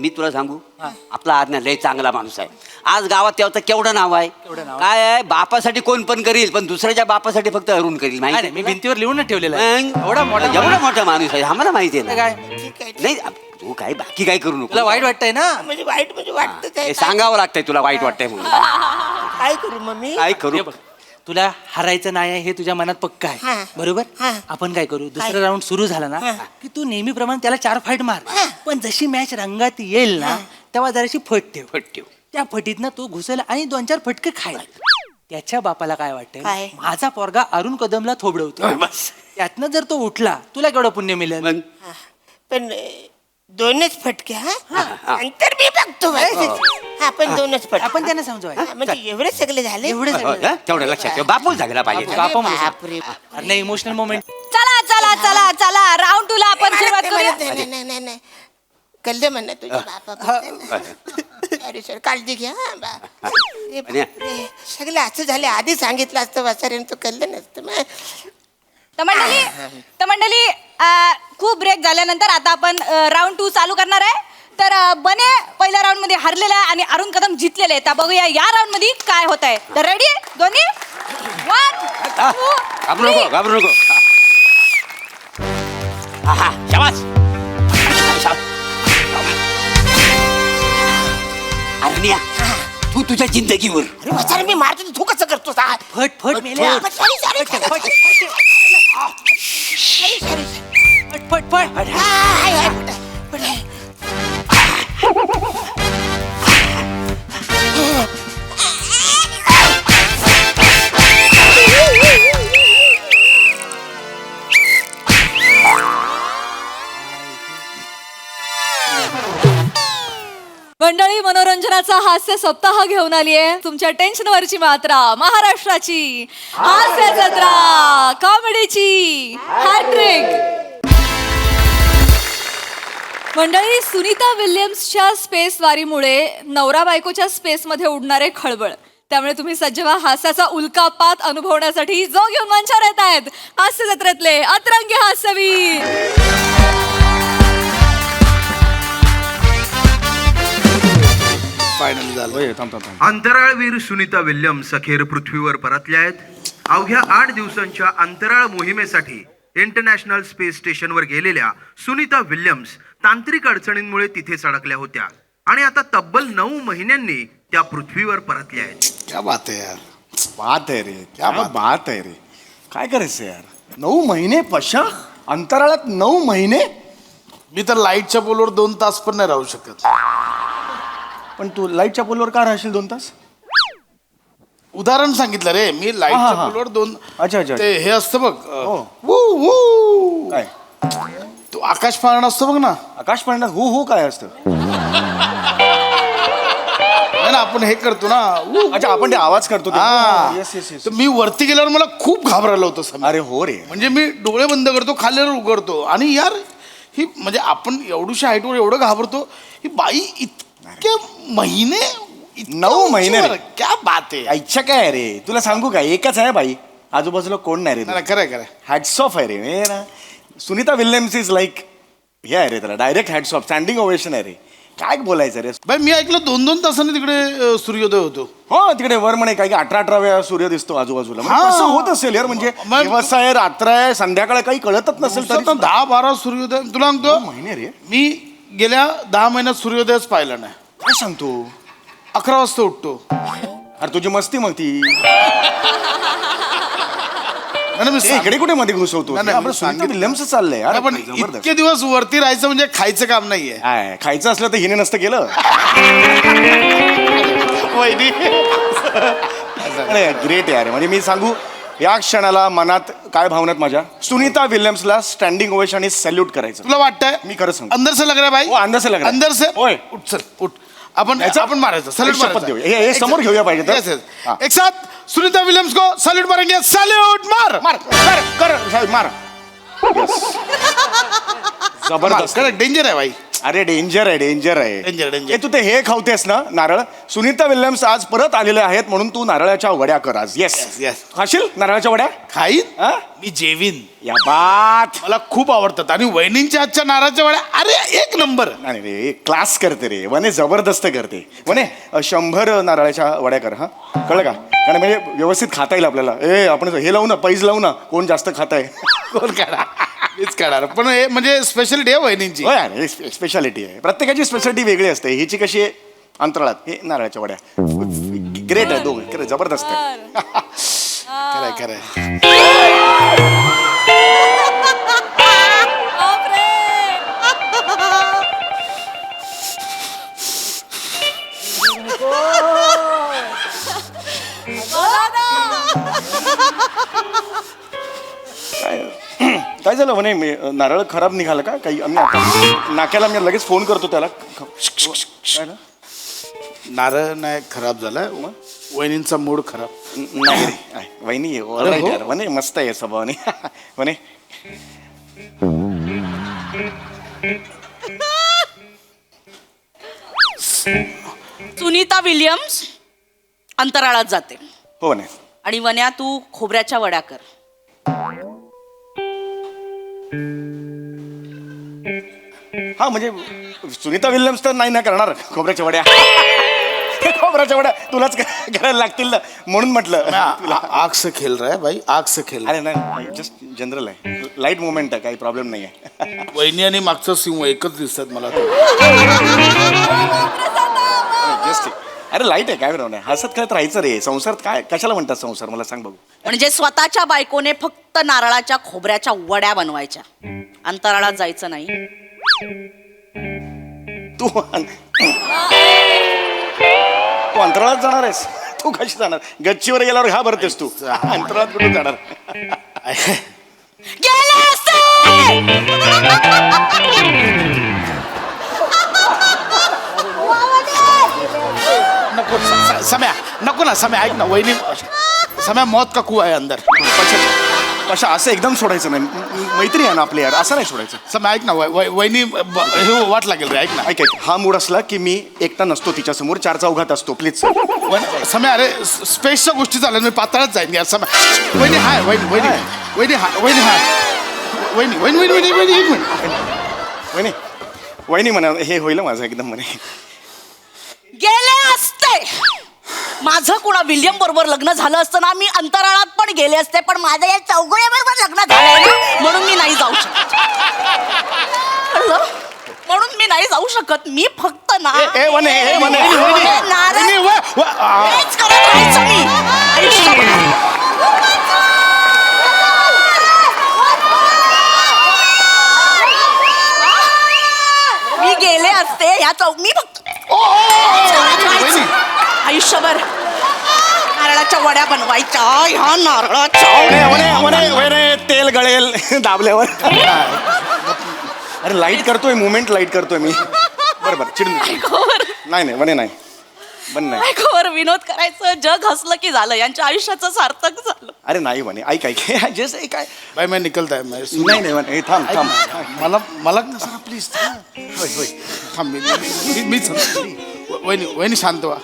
मी तुला सांगू आपला आज्ञा लय चांगला माणूस आहे. आज गावात तेव्हा केवढं नाव आहे. काय आहे बापासाठी कोण पण करील पण दुसऱ्याच्या बापासाठी फक्त अरुण करील. माहिती मी भिंतीवर लिहून ठेवलेलं आहे. एवढा मोठा माणूस आहे आम्हाला माहिती आहे ना. काय नाही तू काय बाकी काय करू नको. तुला वाईट वाटतंय ना? म्हणजे वाईट म्हणजे वाटत हे सांगावं लागतंय तुला वाईट वाटतंय म्हणून. काय करू मग मी? काय करू हे बघ, तुला हरायचं नाही आहे हे तुझ्या मनात पक्का आहे हा. बरोबर. हा. आपण काय करू दुसरा राऊंड सुरू झाला ना की तू नेहमीप्रमाणे त्याला 4 फाईट मार. पण जशी मॅच रंगात येईल ना तेव्हा जराशी फट ठेव. त्या फटीतनं तो घुसेल आणि 2-4 फटके खाईल. त्याच्या बापाला काय वाटतं काय? माझा पोरगा अरुण कदमला थोबडवतो. बस. त्यातनं जर तो उठला तुला केवढं पुण्य मिळेल. मग पण 2च फटके हा नंतर मी बघतो हा पण 2च फटके. आपण त्यांना समजवाय म्हणजे एवढे सगळे झाले. एवढे सगळे. हं? तेवढं लक्षात ठेव. बापूच झाला पाहिजे. बापा म्हणू शकतो. बापरे. अरे नाही इमोशनल मोमेंट. चला राऊंड टूला आपण सुरुवात करूया. नाही कळलं म्हणा तुझ्या बापा. अरे सर काळजी घ्या हा, बा. अरे बापरे. सगळं असं झाले आधी सांगितलं असतं वाचाऱ्यानं तो कळलं नसतं मग. तर मंडळी खूप ब्रेक झाल्यानंतर आता आपण राऊंड 2 चालू करणार आहे. तर बने पहिल्या राऊंड मध्ये हरलेला आहे आणि अरुण कदम जिंकलेले आहे. तर बघूया या राऊंड मध्ये काय होत आहे. तर रेडी दोन्ही 1 2 घाबरू नको. शाबास. अरण्या तू तुझ्या जिंदगीवर अरे वाचारे मी मारतो तू कसं करतोस हा? फट मेल्या. सॉरी फट मंडळी मनोरंजनाचा हास्य सप्ताह घेऊन आली आहे तुमच्या टेन्शनवरची मात्रा महाराष्ट्राची हास्य जत्रा कॉमेडीची हॅट्रिक. मंडळी सुनीता विल्यम्सच्या स्पेस वारीमुळे नवरा बायकोच्या स्पेसमध्ये उडणारे खळबळ. त्यामुळे तुम्ही सज्ज व्हा हास्याचा उल्कापात अनुभवण्यासाठी जो घेऊन मंचावर येत आहेत हास्य जत्रेतले अतरंगी हास्यवीर. अंतराळवीर सुनीता विल्यम्स अखेर पृथ्वीवर परतल्या आहेत. अवघ्या 8 दिवसांच्या अंतराळ मोहिमेसाठी इंटरनॅशनल स्पेस स्टेशनवर गेलेल्या सुनीता विल्यम्स तांत्रिक अडचणींमुळे तिथेच अडकल्या होत्या आणि आता तब्बल 9 महिन्यांनी त्या पृथ्वीवर परतल्या आहेत. क्या बात है यार, बात है रे, क्या बात है रे. काय करायचं यार, 9 महिने पशा अंतराळात 9 महिने. मी तर लाईटच्या पोलवर 2 तास पण नाही राहू शकत. पण तू लाईटच्या पोलवर का राहशील 2 तास? उदाहरण सांगितलं रे मी लाईटच्या हा. पोलवर 2. अच्छा. ते हे असतं बघ वू वू काय तो आकाश पाळणा असतो बघ ना. आकाश पाळण्यात हो काय असतं? नाही ना आपण हे करतो ना वू. अच्छा आपण ते आवाज करतो ते. हा. Yes yes yes. तर मी वरती गेल्यावर मला खूप घाबरलं होतं समीर. अरे हो रे. म्हणजे मी डोळे बंद करतो खालीवर उघडतो आणि यार ही म्हणजे आपण एवढ्याशा हाईटवर एवढं घाबरतो. ही बाई इतके महिने 9 महिने रे. क्या बात आहे. इच्छा काय आहे रे, तुला सांगू काय, एकच आहे बाई, आजूबाजूला कोण नाही रे. नाही खरंय हॅट्स ऑफ आहे रे. हे ना सुनीता विल्यम्स इज लाईक हे आहे रे, त्याला direct hats off, standing ovation आहे रे. काय बोलायचं रे. बाई मी ऐकलं 2-2 तासांनी तिकडे सूर्योदय होतो. हो तिकडे वर म्हणे काही 18 वेळा सूर्य दिसतो आजूबाजूला. म्हणजे हा. कसं होत असेल यार, म्हणजे मग- दिवस आहे रात्र आहे संध्याकाळ काही कळतच नसेल तरी 10-12 सूर्योदय. तुला सांगतो महिने रे. मी गेल्या 10 महिन्यात सूर्योदयच पाहिला नाही. काय सांगतो? 11 वाजता उठतो. अरे तुझी मस्ती मग ती नाही, मी सांग- इकडे कुठे मध्ये घुसवतो. नाही, आपलं मी सुनीता सांगितलं. विल्यम्स चाललंय यार. नाही, पण जबरदस्त. इतके दिवस वरती राहायचं म्हणजे खायचं काम नाहीये. काय खायचं असलं तर हिने नसतं केलं. अरे ग्रेट यार. म्हणजे मी सांगू या क्षणाला मनात काय भावनात माझ्या सुनीता विल्यम्सला स्टँडिंग ओवेशन आणि सॅल्यूट करायचं. तुला वाटतंय मी खरं सांगतो. अंदर से लग रहा है भाई. हो, अंदर से लग रहा है. अंदर से होय. उठ चल उठ. आपण मारायचं सॅल्यूट शपथ मारायचं. घेऊया. हे समोर घेऊया पाहिजे तर. Yes, yes. हा. एक साथ सुनीता विलियम्स को सैल्यूट मारेंगे. सैल्यूट मार मार कर साहेब मार. Yes. जबरदस्त. करेक्ट. डेंजर आहे भाई. अरे डेंजर आहे डेंजर आहे Danger, danger. ए, तू ते हे खावतेस ना नारळ सुनीता विल्यम्स आज परत आलेले आहेत म्हणून तू नारळाच्या वड्या कर आज येस yes. खाशील नारळाच्या वड्या खाईन हा? मी जेवीन या बात मला खूप आवडतात आणि वहिनींच्या आजच्या नारळाच्या वड्या अरे एक नंबर. नाही रे क्लास करते रे वने जबरदस्त करते वने 100 नारळाच्या वड्या कर हा कळलं का कारण म्हणजे व्यवस्थित खाता येईल आपल्याला ए आपण हे लावू ना पैज लावू ना कोण जास्त खाताय कोण काढा मीच काढणार पण हे म्हणजे स्पेशलिटी आहे वहिनींची. होय अरे स्पेशालिटी आहे प्रत्येकाची स्पेशालिटी वेगळी असते हिची कशी आहे अंतराळात हे नारळाच्या वड्या ग्रेट आहे दोघे जबरदस्त आहे खरंय खरंय. बापरे. बोला ना. काय झालं म्हणे नारळ खराब निघालं का काही आम्ही आता नाक्याला मी लगेच फोन करतो त्याला काय ना? नारळ नाही खराब झालाय वहिनींचा मूड खराब. नाही रे आहे. वहिनी अरे ऑलराईट हो. यार म्हणे मस्त आहे स्वभावाने म्हणे सुनीता विल्यम्स अंतराळात जाते हो म्हणे आणि वन्या तू खोबऱ्याच्या वड्या कर. हा म्हणजे सुनीता विल्यम्स तर नाही ना करणार खोबऱ्याच्या वड्या खोबऱ्याच्या वड्या तुलाच करायला लागतील ना म्हणून म्हटलं तुला आग से खेल रहा है भाई आग से खेल रहा अरे नाही जस्ट जनरल आहे लाईट मुवमेंट आहे काही प्रॉब्लेम नाही आहे है. वहिनी आणि मागचं सिंह एकच दिसतात मला तर. जस्ट अरे लाईट आहे काय नाही हसत खेळत राहायचं रे संसार काय कशाला म्हणतात संसार मला सांग बघू म्हणजे स्वतःच्या बायकोने फक्त नारळाच्या खोबऱ्याच्या वड्या बनवायच्या अंतराळात जायचं नाही. तू तू अंतराळात जाणार आहेस तू कशी जाणार गच्चीवर गेल्यावर घाबरतेस तू अंतराळात कुठे जाणार गेले असते. नको सम्या नको ना सम्या ऐक ना वहिनी सम्या मौत का कुआ आहे अंदर. कशा असं एकदम सोडायचं नाही मैत्री आहे ना आपली यार असं नाही सोडायचं सम्या ऐक ना वहिनी हे वाट लागेल रे ऐक ना. ऐक ऐक हा मूड असला की मी एकटा नसतो तिच्या समोर 4 चौघात असतो प्लीज सम्या अरे स्पेसच्या गोष्टी झाल्या मी पाताळात जाईन यार सम्या. वहिनी हाय वहिनी वहिनी वहिनी हाय वहिनी हाय वहिनी वहिनी वहिनी वहिनी वहिनी एक मिनिट वहिनी वहिनी म्हणा हे होईल माझं एकदम म्हणे गेले असते. माझं कुणा विल्यम बरोबर लग्न झालं असतं ना मी अंतराळात पण गेले असते पण माझं या चौघड्याबरोबर लग्न झालंय ना म्हणून मी नाही जाऊ शकत. कळलं? म्हणून मी नाही जाऊ शकत मी फक्त ना ए, वने, ए, वने. नारळ वहिनी, हेच करत राहायचं मी आयुष्यभर. मी गेले असते या मी फक्त आयुष्यभर नारळाच्या वड्या बनवायच्या ह्या नारळाच्या तेल गळेल दाबल्यावर अरे लाईट करतोय मुवमेंट लाईट करतोय मी बरोबर चिडून नाही नाही म्हणे नाही बन नाही बायकोवर विनोद करायचं जग हसलं की झालं यांच्या आयुष्याचं सार्थक झालं. अरे नाही म्हणे ऐक ऐक जस्ट ऐक काय भाई मैं निकलता है मैं नाही नाही म्हणे थांब थांब मला मला जरा प्लीज होय होय थांब मीच वहिनी वहिनी शांत व्हा.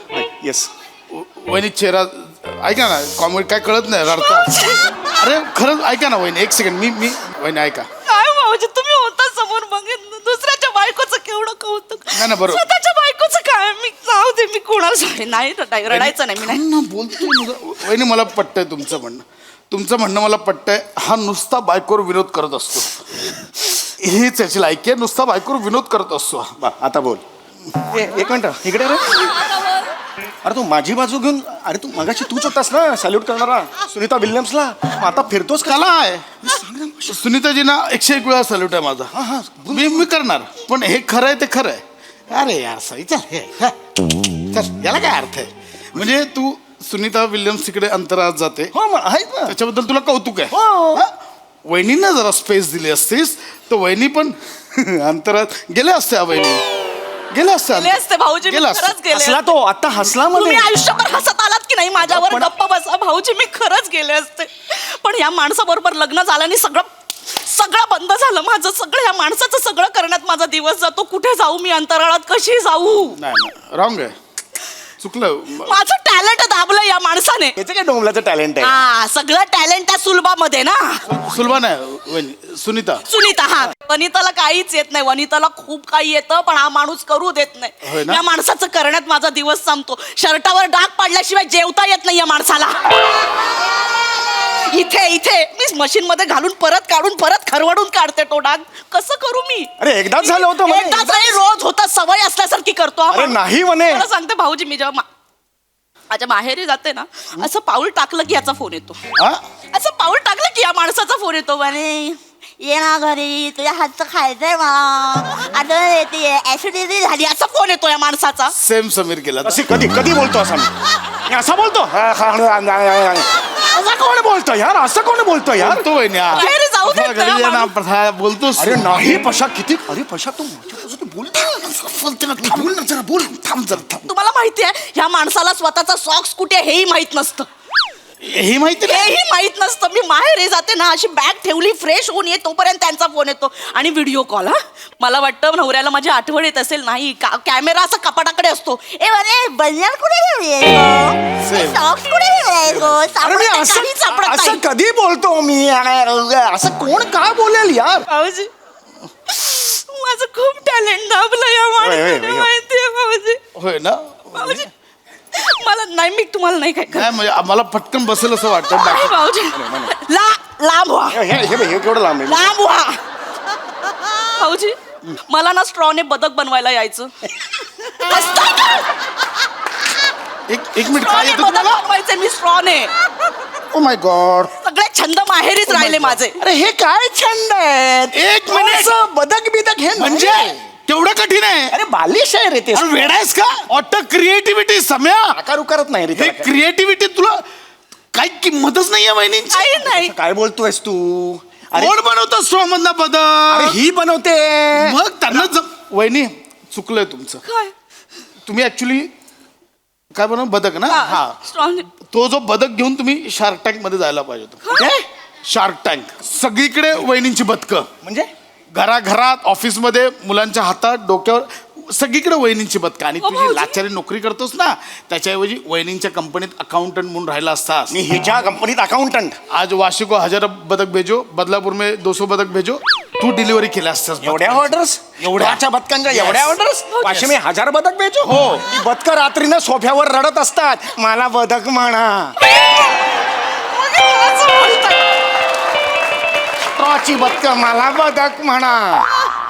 येस वहिनी चेहरा ऐका ना कॉमेडी काय कळत नाही रडता. अरे खरंच ऐका ना वहिनी एक सेकंड मी वहिनी ऐका काय भाऊजी तुम्ही होता समोर बघितलं दुसऱ्याच्या बायकोचं केवढं कौतुक नाही ना, बरोबर. स्वतःच्या बायकोचं काय मी जाऊ दे मी कोणाला sorry, नाही रडायचं नाही मी नाही ना बोलतोय वहिनी मला पटतंय तुमचं म्हणणं मला पटतंय. हा नुसता बायकोवर विनोद करत असतो हीच याची लायकी आहे नुसता बायकोवर विनोद करत असतो. बा आता बोल एक मिनिट इकडे रे अरे तू माझी बाजू घेऊन अरे तू मगाशी तूच होतास ना सॅल्यूट करणारा सुनीता विल्यम्सला आता फिरतोस का कला आहे सुनीताजींना 101 वेळा सल्यूट आहे माझा. मी करणार पण हे खरं आहे ते खरं आहे. अरे यार सई चल याला काय अर्थ आहे म्हणजे तू सुनीता विल्यम्स इकडे अंतराळात जाते हो मग आहेत ना त्याच्याबद्दल तुला कौतुक आहे. हो. हा? वहिनींना जरा स्पेस दिली असतीस तर वहिनी पण अंतराळात गेले असते वहिनी गेले असते भाऊजी मी गेला असता. खरंच गेले हसला तो आता हसला तुम्ही मध्ये आयुष्यभर हसत आलात की नाही माझ्यावर पण- गप्प बसा भाऊजी मी खरंच गेले असते पण या माणसाबरोबर लग्न झालं आणि सगळं सगळं बंद झालं माझं सगळं. या माणसाचं सगळं करण्यात माझा दिवस जातो. कुठे जाऊ मी अंतराळात, कशी जाऊ? नाही रॉंग आहे, चुकलं. माझं टॅलेंट दाबलं या माणसाने. त्याचं काय डोंबलाचं टॅलेंट आहे. हा, सगळं टॅलेंट त्या सुलभामध्ये ना. सुलभा नाही वहिनी, सुनीता. सुनीता. हा, वनिताला काहीच येत नाही. वनिताला खूप काही येतं, पण हा माणूस करू देत होय नाही. ना? या माणसाचं करण्यात माझा दिवस संपतो. शर्टावर डाग पाडल्याशिवाय जेवता येत नाही या माणसाला. इथे इथे मी मशीन मध्ये घालून परत काढून परत खरवडून काढते तो डाग. कसं करू मी? अरे एकदाच झालं होतं म्हणे. एकदाच नाही, रोज होतं. सवय असल्यासारखी करतो हा अरे माणूस. नाही म्हणे. मला सांगते भाऊजी, मी जेव्हा माझ्या माहेरी जाते ना, असं पाऊल टाकलं की याचा फोन येतो. हा? असं पाऊल टाकलं की या माणसाचा फोन येतो. म्हणे ये ना घरी, तुझ्या हातचं खायचंय मला, आता येते ऍसिडिटी झाली, असा फोन येतो या माणसाचा. सेम समीर केला अशी कधी कधी बोलतो असा मी असा बोलतो असं कोण बोलतो यार, असं कोण बोलतो यार. बोलतो वहिनी हा. बाहेर जाऊ देत घरी नाही ये ना माणूस. प्रथा, बोलतोस. अरे नाही पशा किती. अरे पशा तू माझ्यापासून बोल बोलते ना, बोल ना जरा, बोल. थांब जरा, थांब. तुम्हाला माहिती आहे ह्या माणसाला स्वतःचा सॉक्स कुठे हेही माहित नसतं. हे माहिती नाही. हेही माहित नसतं. मी माहेरी जाते ना, अशी बॅग ठेवली, फ्रेश होऊन येत तोपर्यंत त्यांचा फोन येतो आणि व्हिडिओ कॉल. हा, मला वाटतं नवऱ्याला माझी आठवण येत असेल. नाही, कॅमेरा असा कपाटाकडे असतो. ए अरे बनियान कुठे ठेवली सॉक्स कुठे अरे मी असं असं कधी बोलतो मी यार, असं कोण काय बोलेल यार. भाऊजी, माझं खूप टॅलेंट दाबलं या होय, होय, माणसाने. होय. माहितीये भाऊजी. होय ना. भाऊजी, मला नाही, मी तुम्हाला नाही काय नाही म्हणजे आम्हाला पटकन बसेल असं वाटतं. नाही भाऊजी, लांब व्हा, हे केवढं लांब आहे. लांब व्हा. भाऊजी, मला ना स्ट्रॉने बदक बनवायला यायचं. असतं का? एक मिनिट, काय स्ट्रॉने येतं बदक तुम्हाला? बनवायचे मी स्ट्रॉने. Oh my God. सगळे छंद माहेरीच राहिले माझे. अरे हे काय छंद आहेत. एक मिनिट. असं बदक बिदक हे म्हणजे तेवढं कठीण आहे? अरे बालिश आहे रे ते. अरे वेडा आहेस का? ऑटो क्रिएटिव्हिटी सम्या. आकार उकारत नाही रे हे त्याला. क्रिएटिव्हिटी तुला काही किंमतच नाहीये वहिनींची. काही नाही. काय बोलतोयस तू. अरे कोण बनवतो स्ट्रॉ मधला अरे बदल? ही बनवते. मग त्यांना वहिनी चुकलंय तुमचं. काय? तुम्ही ऍक्च्युली काय बनव बदक ना. हा, स्ट्रॉने. तो जो बदक घेऊन तुम्ही शार्क टँक मध्ये जायला पाहिजे होतं. काय? शार्क टँक सगळीकडे वहिनींची बदकं, म्हणजे घराघरात, ऑफिसमध्ये, मुलांच्या हातात, डोक्यावर, सगळीकडे वहिनींची बदकं. आणि तू जी लाचारी नोकरी करतोस ना, त्याच्याऐवजी वहिनींच्या कंपनीत अकाउंटंट म्हणून राहिला असतास. मी हिच्या कंपनीत अकाउंटंट. आज वाशी को 1000 बदक भेजो, बदलापूर में 200 बदक भेजो. तू डिलिव्हरी केल्या असतास. एवढ्या ऑर्डर्स, एवढ्याच्या बदकांच्या Yes. एवढ्या ऑर्डर्स. पाचशे मी 1000 बदक बेचो. हो. ती बदक रात्रीनं सोफ्यावर रडत असतात, मला बदक म्हणा. ची बदक मला बदक म्हणा.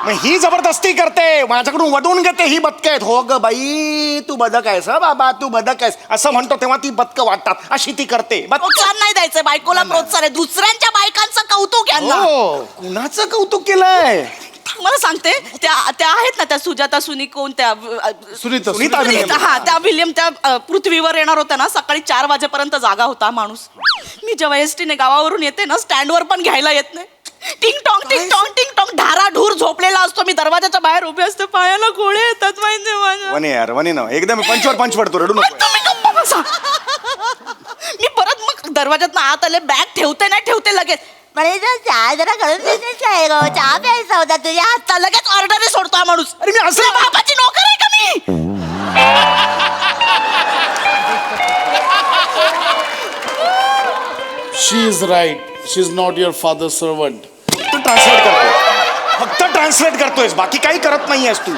मग ही जबरदस्ती करते, माझ्याकडून वडवून घेते. ही बदक आहेत. हो ग बाई, तू बदक आहेस हा बाबा, तू बदक आहेस असं म्हणतो तेव्हा ती बदक वाटतात. अशी ती करते. प्रोत्साहन नाही द्यायचं, बायकोला प्रोत्साहन आहे. दुसऱ्यांच्या बायकांचं कौतुक यांना. हो. कुणाचं कौतुक केलंय. मला सांगते, त्या आहेत ना, त्या सुजाता सुनी कोण त्या सुनीता सुनीता विल्यम. हा, त्या विल्यम त्या पृथ्वीवर येणार होत्या ना. सकाळी 4 वाजेपर्यंत जागा होता माणूस. मी जेव्हा एसटीने गावावरून येते ना, स्टँडवर पण घ्यायला येत नाही. टिंग टॉंग टिंग टॉंग टिंग टॉंग धाराधूर झोपलेला असतो. मी दरवाजाच्या बाहेर उभे असते, पायाला गोळे येतात माहिती माझ्या. वने यार वने ना, एकदम पंचवर पंच पडतो. रडू नको. तुम्ही गप्प बसा. मी परत मग दरवाजात आत आले, बॅग ठेवते नाही ठेवते लगेच. चहा जरा करून चहा प्यायचा होता तुझ्या हातचा. लगेच ऑर्डर सोडतो हा माणूस. अरे मी असं बाबाची नोकर आहे का मी? She is right. She is not your father servant. फक्त ट्रान्सलेट करतोय. फक्त ट्रान्सलेट करतोयस, बाकी काही करत नाहीयेस तू.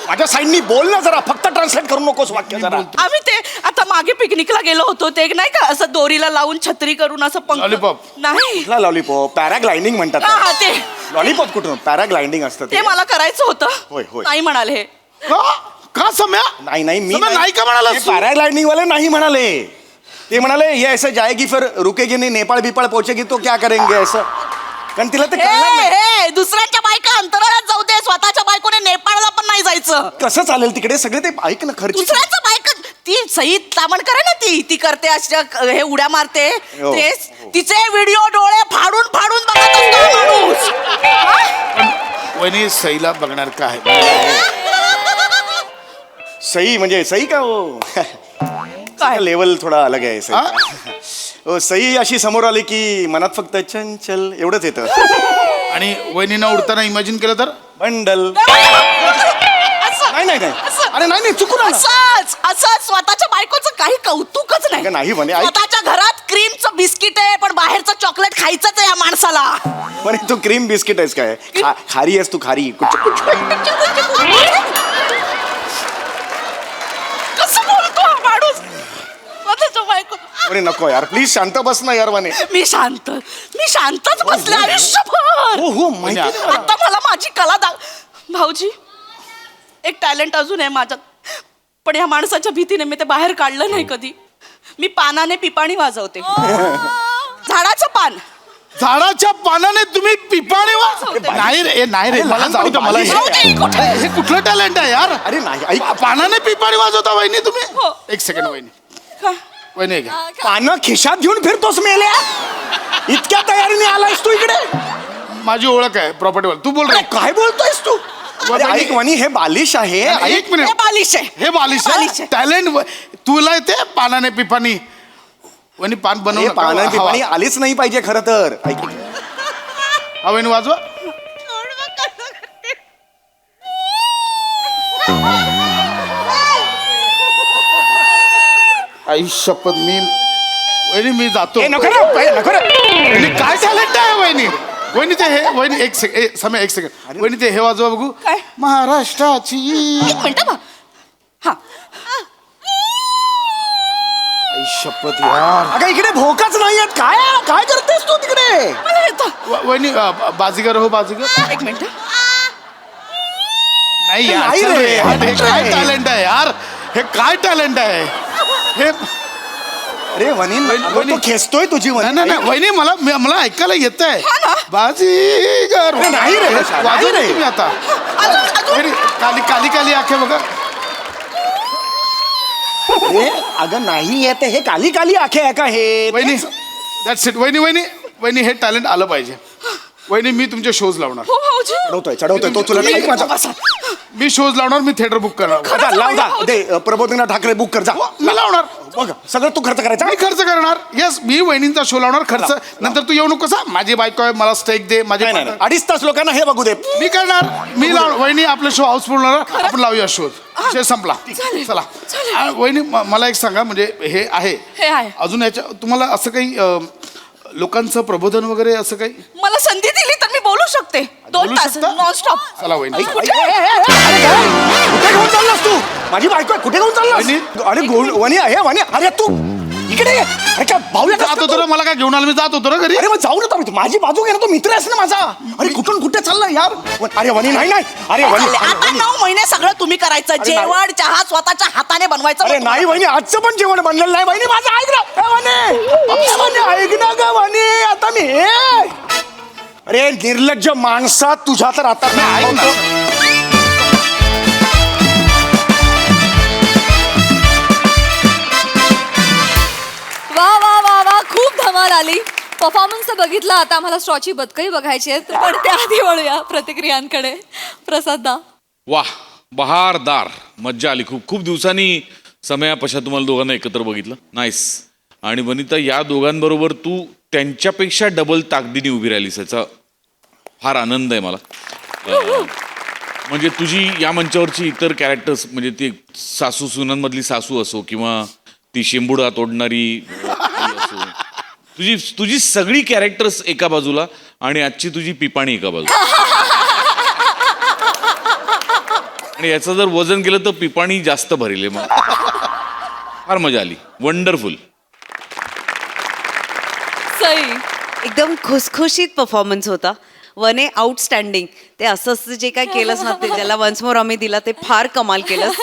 माझ्या साईडनी बोल ना जरा. फक्त ट्रान्सलेट करू नकोस वाक्य जरा. आम्ही ते आता मागे पिकनिकला गेलो होतो, ते नाही का असं दोरीला लावून छत्री करून असं पंख. Lollipop. नाही. कुठला लॉलीपॉप? पॅराग्लायडिंग म्हणतात. हा हा, ते लॉलीपॉप कुठून? पॅराग्लायडिंग असतं ते मला करायचं होतं. होय, होय. नाही म्हणाले हे. का सम्या? नाही नाही मी सम्या, नाही का म्हणाला? पॅराग्लायडिंग वाले नाही म्हणाले. ते म्हणाले ये ऐसे जाएगी फिर रुकेगी नहीं, नेपाळ बिपाळ पोहोचेगी तो क्या करेंगे असं. कारण तिला ते कळणार नाही. हे दुसऱ्यांच्या बायका अंतराळात जाऊ दे, स्वतःच्या बायकोने नेपाळला पण नाही जायचं. कसं चालेल तिकडे सगळे ते. ऐक ना, खर्च. दुसऱ्यांच्या बायका, ती सई तामणकर आहे ना, ती करते अशा हे उड्या मारते. हो, तेच तिचे व्हिडिओ डोळे फाडून फाडून बघत असतो हा माणूस. हा? वहिनी सईला बघणार का आहे? सई म्हणजे सई का हो. काय? लेवल थोडा अलग आहे सई. हो, सई अशी समोर आली की मनात फक्त चंचल एवढंच येतं. आणि वहिनीनं उडताना इमॅजिन केलं तर बंडल असं- नाही नाही नाही असं- अरे नाही नाही चुकून आलं. असंच स्वतःच्या बायकोचं काही कौतुकच नाही अगं नाही म्हणे, ऐक. स्वतःच्या घरात क्रीमचं बिस्किट आहे पण बाहेरचं चॉकलेट खायचंच आहे या माणसाला. पण तू क्रीम बिस्किट आहेस काय खारी आहेस तू खारी कसं बोलतो हा माणूस स्वतःच्या बायको. अरे नको यार प्लीज शांत बस ना यार म्हणे. मी शांतच बसले आयुष्यभर. हो हो माहिती आहे मला. आता मला माझी कला भाऊजी एक टॅलेंट अजून आहे माझ्यात, पण या माणसाच्या भीतीने मी ते बाहेर काढलं नाही कधी. मी पानाने पिपाणी वाजवते. झाडाचं पान. झाडाच्या पानाने तुम्ही पिपाणी नाही रे नाही रे मला जाऊ दे मला हे कुठलं टॅलेंट आहे यार. अरे नाही ऐक पानाने पिपाणी वाजवता वहिनी तुम्ही. हो. एक सेकंड वहिनी का? वहिनी घ्या. पानं खिशात घेऊन फिरतोस मेल्या इतक्या तयारीने आलायस तू इकडे. माझी ओळख आहे प्रॉपर्टीवर तू बोल अरे रे. काय बोलतोयस तू अरे ऐक वनी हे बालिश आहे ऐक एक मिनिट हे बालिश आहे. हे बालिश बालिश आहे. टॅलेंट तुला येते पानाने पिपाणी वहिनी पान हे बनव पानं पिपाणी आलीच नाही पाहिजे खरं तर ऐक हा वहिनी वाजवा. आई शपथ मी जातो. ए, नको रे, ए, नको रे. वहिनी काय टॅलेंट आहे वहिनी वहिनी ते हे वहिनी एक सेकंड समय एक सेकंड वहिनी ते हे वाजवा बघू काय? महाराष्ट्राची एक मिनिट बा. हा आई शपथ यार. अगं इकडे भोकाच नाहीयेत काय काय करतेस तू तिकडे. मला येतं. वहिनी बाजीगर हो बाजीगर एक मिनिट. नाही यार नाही चल रे, रे, यार, हे नाही काय रे. टॅलेंट आहे यार हे काय टॅलेंट आहे हे अरे वनी वनी- तो खेचतोय तुझी नाही नाही नाही, वहिनी मला ऐकायला येत आहे बाजीगर अरे नाही रे, वाजवा नाही रे. तुम्ही आता अजून वहिनी, काली काली काली आखे बघा. अरे अगं नाही येते हे काली काली आखे आहे का हे वहिनी दॅट्स इट वहिनी हे टॅलेंट आलं पाहिजे. वहिनी मी तुमचे शोज लावणार हो भाऊजी. चढवतोय तो तुला ऐक माझा मी शोज लावणार मी थिएटर बुक करणार जा, लाव जा दे प्रबोधिना ठाकरे बुक कर जा मी लावणार बघ सगळं तू खर्च करायचा मी खर्च करणार येस मी वहिनींचा शो लावणार खर्च नंतर तू येऊ नको सा माझी बायको आहे मला स्टेक दे माझे नाही, नाही, 2.5 तास लोकांना हे बघू दे मी करणार मी लाव वहिनी आपले शो हाऊसफुल होणार आपण लावूया शोध विषय संपला चला आणि वहिनी मला एक सांगा म्हणजे हे आहे हे आहे. अजून याच्या तुम्हाला असं काही लोकांचं प्रबोधन वगैरे असं काही मला संधी दिली तर मी बोलू शकते 2 बोलू तास शकता? नॉनस्टॉप. चला वहिनी कुठे घेऊन चाललास तू माझी बायको आहे, कुठे घेऊन चाललास वहिनी. अरे वनी आहे वनी अरे तू इकडे ये. अरे काय भाऊया जात होतो ना मला काय घेऊन आलं मी जात होतो ना घरी अरे मग जाऊ ना तू माझी बाजू घे ना तो मित्र आहेस ना माझा अरे कुठून कुठे चालला यार अरे वनी नाही नाही अरे वनी अरे आता वनी. 9 महिने सगळं तुम्ही करायचं. अरे नाही. जेवण चहा स्वतःच्या हाताने बनवायचं. अरे नाही वहिनी आजचं पण जेवण बनलेलं नाही वहिनी माझं ऐक ना ए, वनी ऐक ना ग वनी आता मी अरे निर्लज्ज माणसा तुझ्या तर आता मी ऐक ना वा वा वा वा खूप धमाल आली. परफॉर्मन्स तर बघितला आता आम्हाला स्ट्रॉची बदकही बघायची आहेत पण त्याआधी वळूया प्रतिक्रियांकडे. प्रसाददा वाह बहारदार मज्जा आली खूप खूप दिवसांनी समयापशा तुम्हाला दोघांना एकत्र बघितलं नाईस. आणि वनिता या दोघांबरोबर तू त्यांच्यापेक्षा डबल ताकदीने उभी राहिलीस याचा फार आनंद आहे मला. म्हणजे तुझी या मंचावरची इतर कॅरेक्टर्स म्हणजे ती सासू सुनांमधली सासू असो किंवा ती शेंबुडा तोडणारी आई असो तुझी सगळी कॅरेक्टर्स एका बाजूला आणि आजची तुझी पिपाणी एका बाजूला. आणि याचं जर वजन केलं तर पिपाणी जास्त भरेल मग फार मजा आली. वंडरफुल. सई एकदम खुसखुशीत परफॉर्मन्स होता. वने आउटस्टँडिंग ते असं जे काय केलंस ना ते ज्याला वन्स मोर आम्ही दिला ते फार कमाल केलंस.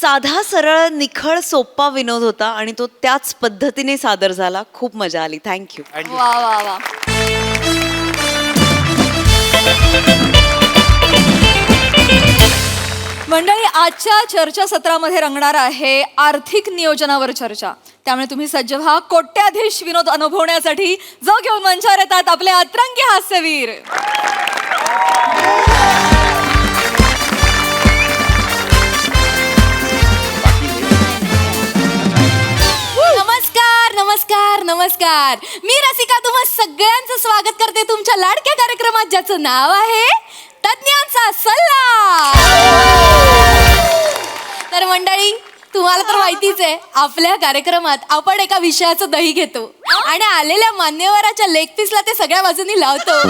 साधा सरळ निखळ सोप्पा विनोद होता आणि तो त्याच पद्धतीने सादर झाला. खूप मजा आली. थँक्यू. वा वा वा. मंडळी आजच्या चर्चासत्रामध्ये रंगणार आहे आर्थिक नियोजनावर चर्चा. त्यामुळे तुम्ही सज्ज व्हा कोट्याधीश विनोद अनुभवण्यासाठी जो घेऊन मंचावर येतात आपले अतरंगी हास्यवीर. नमस्कार नमस्कार नमस्कार नमस्कार. मी रसिका तुम्हा सगळ्यांचं स्वागत करते तुमच्या लाडक्या कार्यक्रमात ज्याचं नाव आहे तज्ञांचा सल्ला. तर मंडळी, तुम्हाला तर माहितीच आहे, आपल्या कार्यक्रमात आपण एका विषयाचं दही घेतो आणि आलेल्या मान्यवराच्या लेग पीसला ते सगळ्या बाजूनी लावतो.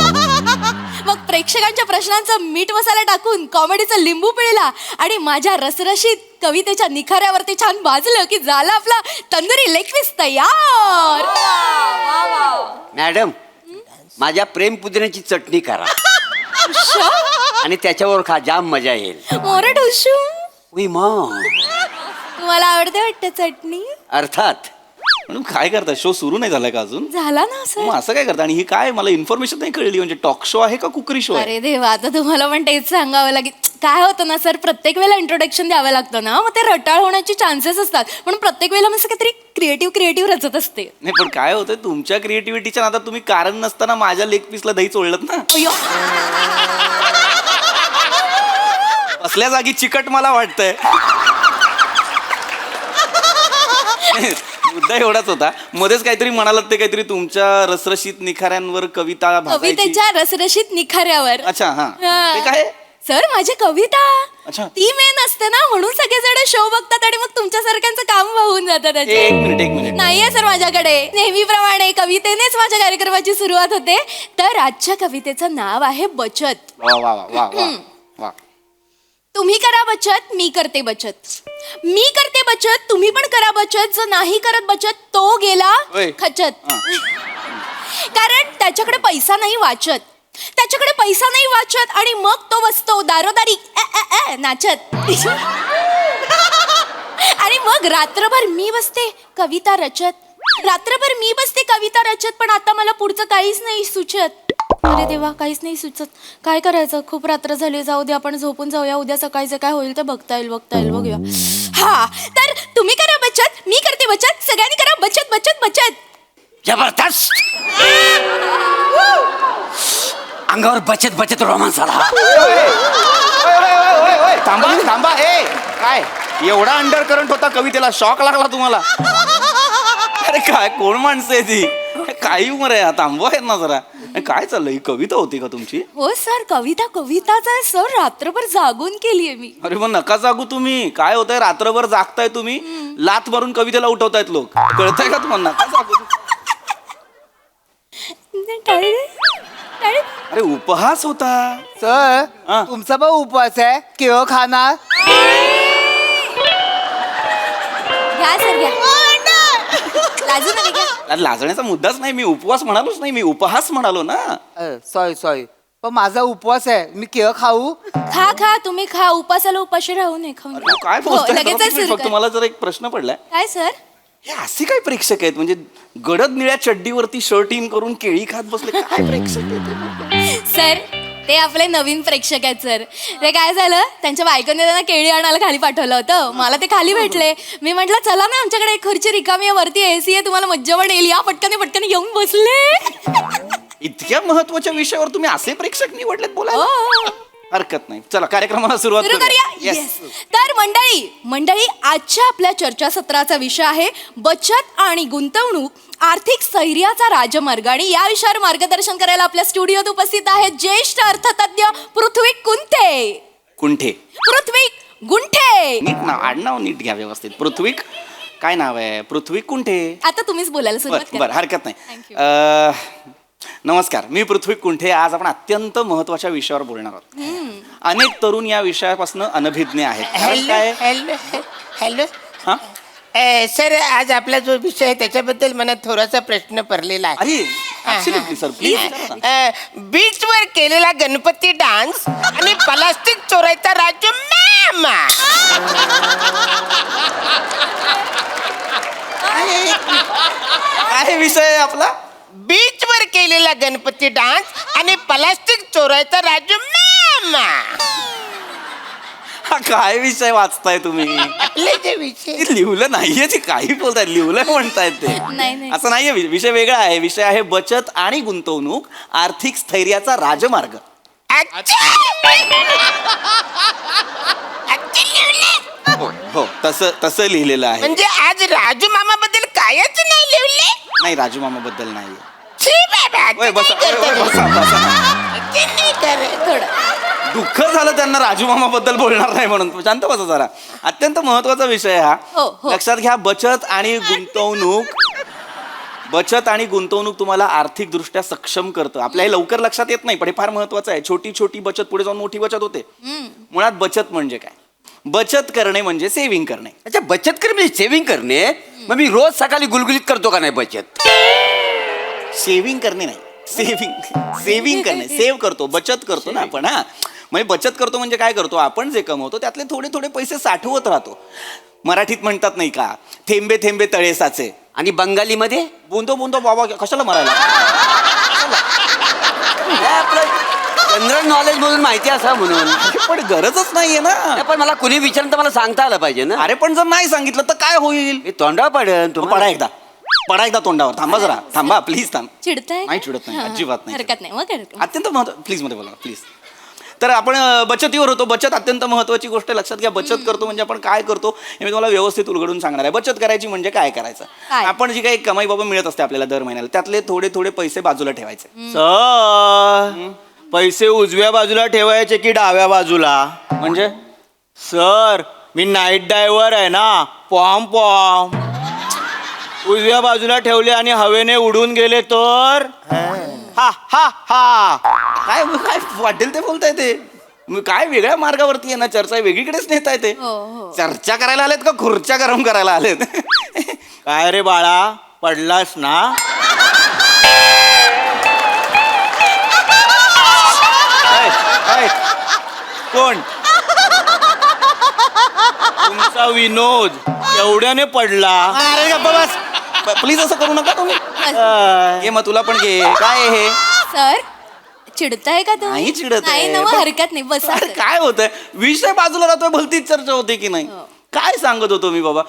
मग प्रेक्षकांच्या प्रश्नांचं मीठ मसाला टाकून कॉमेडीचं लिंबू पिळला आणि माझ्या रसरशीत कवितेच्या निखाऱ्यावरती छान भाजलं की झाला आपला तंदुरी लेग पीस तयार. मॅडम, माझ्या प्रेम पुदिन्याची चटणी करा आणि त्याच्यावर खा, जाम मजा येईल. मोरे ढुशू, उई मग तुम्हाला आवडते वाटतं चटणी? अर्थात. म्हणून काय करता, शो सुरू नाही झालाय का अजून? झाला ना सर. मग असं काय करता? आणि ही काय, मला इन्फॉर्मेशन नाही कळली. म्हणजे टॉक शो आहे का कुकरी शो आहे? अरे देवा, आता तुम्हाला पण तेच सांगावं लागेल. काय होतं ना सर, प्रत्येक वेळेला इंट्रोडक्शन द्यावं लागतं ना, मग ते रटाळ होण्याचे चान्सेस असतात. म्हणून प्रत्येक वेळेला मी असं काहीतरी क्रिएटिव्ह रचत असते. नाही पण काय होतं, तुमच्या क्रिएटिव्हिटीच्या नादात तुम्ही कारण नसताना माझ्या लेग पीसला दही चोळलत ना. अय्यो. असल्या जागी चिकट मला वाटतंय. मुद्दा एवढाच होता, मध्येच काहीतरी म्हणालात, ते काहीतरी तुमच्या रसरशीत निखाऱ्यांवर कविता भासायची. कवितेच्या रसरशीत निखाऱ्यावर. अच्छा, हा. हा. ते काय? सर, माझी कविता अच्छा. ती मेन असते ना, म्हणून सगळेजण शो बघतात आणि मग तुमच्यासारख्यांचं काम होऊन जातं एक त्याचे. मिनिट. नाहीये सर माझ्याकडे. नेहमीप्रमाणे कवितेनेच माझ्या कार्यक्रमाची सुरुवात होते. तर आजच्या कवितेचं नाव आहे बचत. वा वा वा वा वा वा. तुम्ही करा बचत, मी करते बचत. मी करते बचत, तुम्ही पण करा बचत. जो नाही करत बचत तो गेला ओय. खचत. कारण त्याच्याकडे पैसा नाही वाचत. त्याच्याकडे पैसा नाही वाचत आणि मग तो बसतो दारोदारी नाचत. आणि मग रात्रभर मी बसते कविता रचत. रात्रभर मी बसते कविता रचत, पण आता मला पुढचं काहीच नाही सुचत. अरे देवा, काहीच नाही सुचत. काय करायचं? खूप रात्र झाली, जाऊ दे, आपण झोपून जाऊया. उद्या सकाळचं काय होईल ते बघता येईल बघूया. हा, तर तुम्ही करा बचत, मी करते बचत. सगळ्यांनी करा बचत बचत बचत. जबरदस्त. अंगावर बचत बचत रोमांस आला. थांबा. काय एवढा अंडर करंट होता कवितेला? शॉक लागला तुम्हाला? अरे काय, कोण माणसं आहे ती? काही उमर आहे, थांबवा आहेत ना जरा. काय चाललंय, ही कविता होती का तुमची? हो सर, कविताच आहे सर. रात्रभर जागून केलीये मी. अरे मग नका जागू तुम्ही. काय होतंय, रात्रभर जागताय तुम्ही, लात मारून कवितेला उठवतायत लोक. कळतंय का तुम्हाला? नका जागू. अरे उपहास होता सर. हा. तुमचा पण उपवास आहे, केळ खाणार? घ्या सर, घ्या. लाजू नका, घ्या. अरे लाजण्याचा मुद्दाच नाही, मी उपवास म्हणालोच नाही, मी उपहास म्हणालो ना. सॉरी पण माझा उपवास आहे, मी केळ खाऊ? खा तुम्ही खा. उपासाला उपाशी राहू नये. खाऊन अरे काय हो, बोलताय? लगेच जरा तुम्ही सुरू फक्त करा. मला जर एक प्रश्न पडलाय, काय सर? हे असे काय प्रेक्षक आहेत? म्हणजे गडद निळ्या चड्डीवरती शर्ट इन करून केळी खात बसले, काय प्रेक्षक आहेत? सर, ते आपले नवीन प्रेक्षक आहेत सर. ते काय झालं, त्यांच्या बायकोने त्यांना केळी आणायला खाली पाठवलं होतं. मला ते खाली भेटले. मी म्हटलं चला ना, आमच्याकडे एक खुर्ची रिकामी आहे, वरती AC आहे, तुम्हाला मज्जा पण येईल. या पटकन येऊन बसले. इतक्या महत्वाच्या विषयावर तुम्ही असे प्रेक्षक निवडलेत बोलायला? हो. हरकत नाही. चला कार्यक्रमाला सुरुवात सुरू करूया. Yes. Yes. तर मंडळी, आजच्या आपल्या चर्चासत्राचा विषय आहे बचत आणि गुंतवणूक, आर्थिक स्थैर्याचा राजमार्ग. आणि या विषयावर मार्गदर्शन करायला आपल्या स्टुडिओत उपस्थित आहेत ज्येष्ठ अर्थतज्ञ पृथ्वी कुंठे. पृथ्वी गुंठे. नीट नाव, आडनाव नीट घ्या व्यवस्थित. पृथ्वी काय नाव आहे? पृथ्वी कुंठे. आता तुम्हीच बोलायला सुरुवात बरं, करा. हरकत नाही. Thank you. नमस्कार, मी पृथ्वी कुंठे. आज आपण अत्यंत महत्वाच्या विषयावर बोलणार आहोत. अनेक तरुण या विषयापासून अनभिज्ञ आहेत. कारण काय? हॅलो. हा? सर, आज आपला जो विषय आहे त्याच्याबद्दल मला थोडासा प्रश्न पडलेला आहे. अरे absolutely, sir, please. बीचवर केलेला गणपती डान्स आणि प्लास्टिक चोरायचा राजू मॅम. काय विषय आहे आपला? बीचवर केलेला गणपती डान्स आणि प्लास्टिक चोरायचा राजू मॅम. हा काय विषय वाचताय तुम्ही? आपले जे विषय ते लिहिलं नाहीये, ते काही बोलतायत, लिहिलंय म्हणतायत ते. नाही. असं नाहीये. विषय वेगळा आहे. विषय आहे बचत आणि गुंतवणूक, आर्थिक स्थैर्याचा राजमार्ग. लिहिलंय. हो, तसं लिहिलेलं आहे. म्हणजे आज राजू मामा बद्दल कायच नाही लिवले. नाही राजू मामा बद्दल नाही. छी बाबा, ओय, ते बसा, नाही ओय, ओय, करत. बसा, बसा. ते नाही करत. थोडं. दुःख झालं त्यांना राजू मामा बद्दल बोलणार नाही म्हणून. शांत बसा जरा. अत्यंत महत्वाचा विषय हा. हो. लक्षात घ्या, बचत आणि गुंतवणूक. बचत आणि गुंतवणूक तुम्हाला आर्थिक दृष्ट्या सक्षम करतं. आपल्याला लवकर लक्षात येत नाही पण हे फार महत्वाचं आहे. छोटी छोटी बचत पुढे जाऊन मोठी बचत होते. मुळात बचत म्हणजे काय? बचत करणे म्हणजे सेव्हिंग करणे. अच्छा, बचत करणे म्हणजे सेव्हिंग करणे. मग मी रोज सकाळी गुलगुलीत करतो का नाही बचत? सेव्हिंग करणे नाही, सेव्हिंग करणे. सेव्ह करतो, बचत करतो ना आपण. हा, म्हणजे बचत करतो म्हणजे काय करतो? आपण जे कमवतो त्यातले थोडे थोडे पैसे साठवत राहतो. मराठीत म्हणतात नाही का, थेंबे थेंबे तळे साचे. आणि बंगालीमध्ये बुंदो बुंदो बाबा, कशाला मरायला? हे आपलं जनरल नॉलेज मधून माहिती असा म्हणून. पण गरजच नाहीये ना. नाही, पण मला कुणी विचारलं तर मला सांगता आलं पाहिजे ना. अरे पण जर नाही सांगितलं तर काय होईल? हे तोंडावर पडेल पडा एकदा, पडा एकदा तोंडावर. थांबा जरा, थांबा प्लीज, थांब. चिडताय? नाही चिडत नाही, अजिबात नाही. हरकत नाही, मग हरकत. अत्यंत महत्व, प्लीज मध्ये बोला प्लीज. तर आपण बचतीवर होतो. बचत अत्यंत महत्वाची गोष्ट. लक्षात घ्या, बचत करतो म्हणजे आपण काय करतो हे मी तुम्हाला व्यवस्थित उलगडून सांगणार आहे. बचत करायची म्हणजे काय करायचं? काय? आपण जी काही कमाई बाबा मिळत असते आपल्याला दर महिन्याला, त्यातले थोडे थोडे पैसे बाजूला ठेवायचे. सर, पैसे उजव्या बाजूला ठेवायचे की डाव्या बाजूला? म्हणजे सर, मी नाईट ड्रायव्हर आहे ना. पॉम पॉम उजव्या बाजूला ठेवले आणि हवेने उडून गेले तर हा हा हा. काय काय वाटेल ते बोलताय ते. काय वेगळ्या मार्गावरती आहे ना, चर्चा वेगळीकडेच नेता येते. चर्चा करायला आलेत का खुर्च्या गरम करायला आलेत? काय रे बाळा, पडलास ना? कोण? तुमचा विनोद एवढ्याने पडला. अरे गप्पा बस, प्लीज असं करू नका तुम्ही. घे मग तुला पण घे. काय आहे हे? सर, चिडताय का तुम्ही? नाही चिडत आहे. नाही ना, मग हरकत नाही, बसा. अरे काय होतंय? विषय बाजूला राहतोय, भलतीच चर्चा होते की नाही? काय सांगत होतो मी बाबा?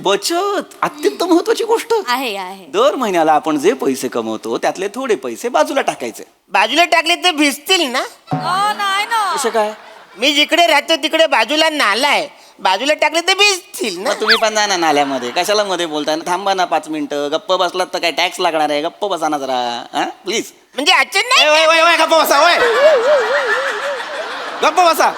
बचत अत्यंत महत्वाची गोष्ट आहे आहे. दर महिन्याला आपण जे पैसे कमवतो त्यातले थोडे पैसे बाजूला टाकायचे. बाजूला टाकले ते भिजतील ना. नाही ना. कसं काय? मी जिकडे राहतो तिकडे बाजूला नाला आहे. बाजूला टाकले तर भिजतील ना. मग तुम्ही पण जा ना नाल्यामध्ये. कशाला मध्ये बोलताय? थांबा ना 5 मिनिटं. गप्प बसलात तर काय टॅक्स लागणार आहे? गप्प बसा ना जरा, हा प्लीज. म्हणजे अचानक नाही. गप्प बसा. वय गप्प बसा.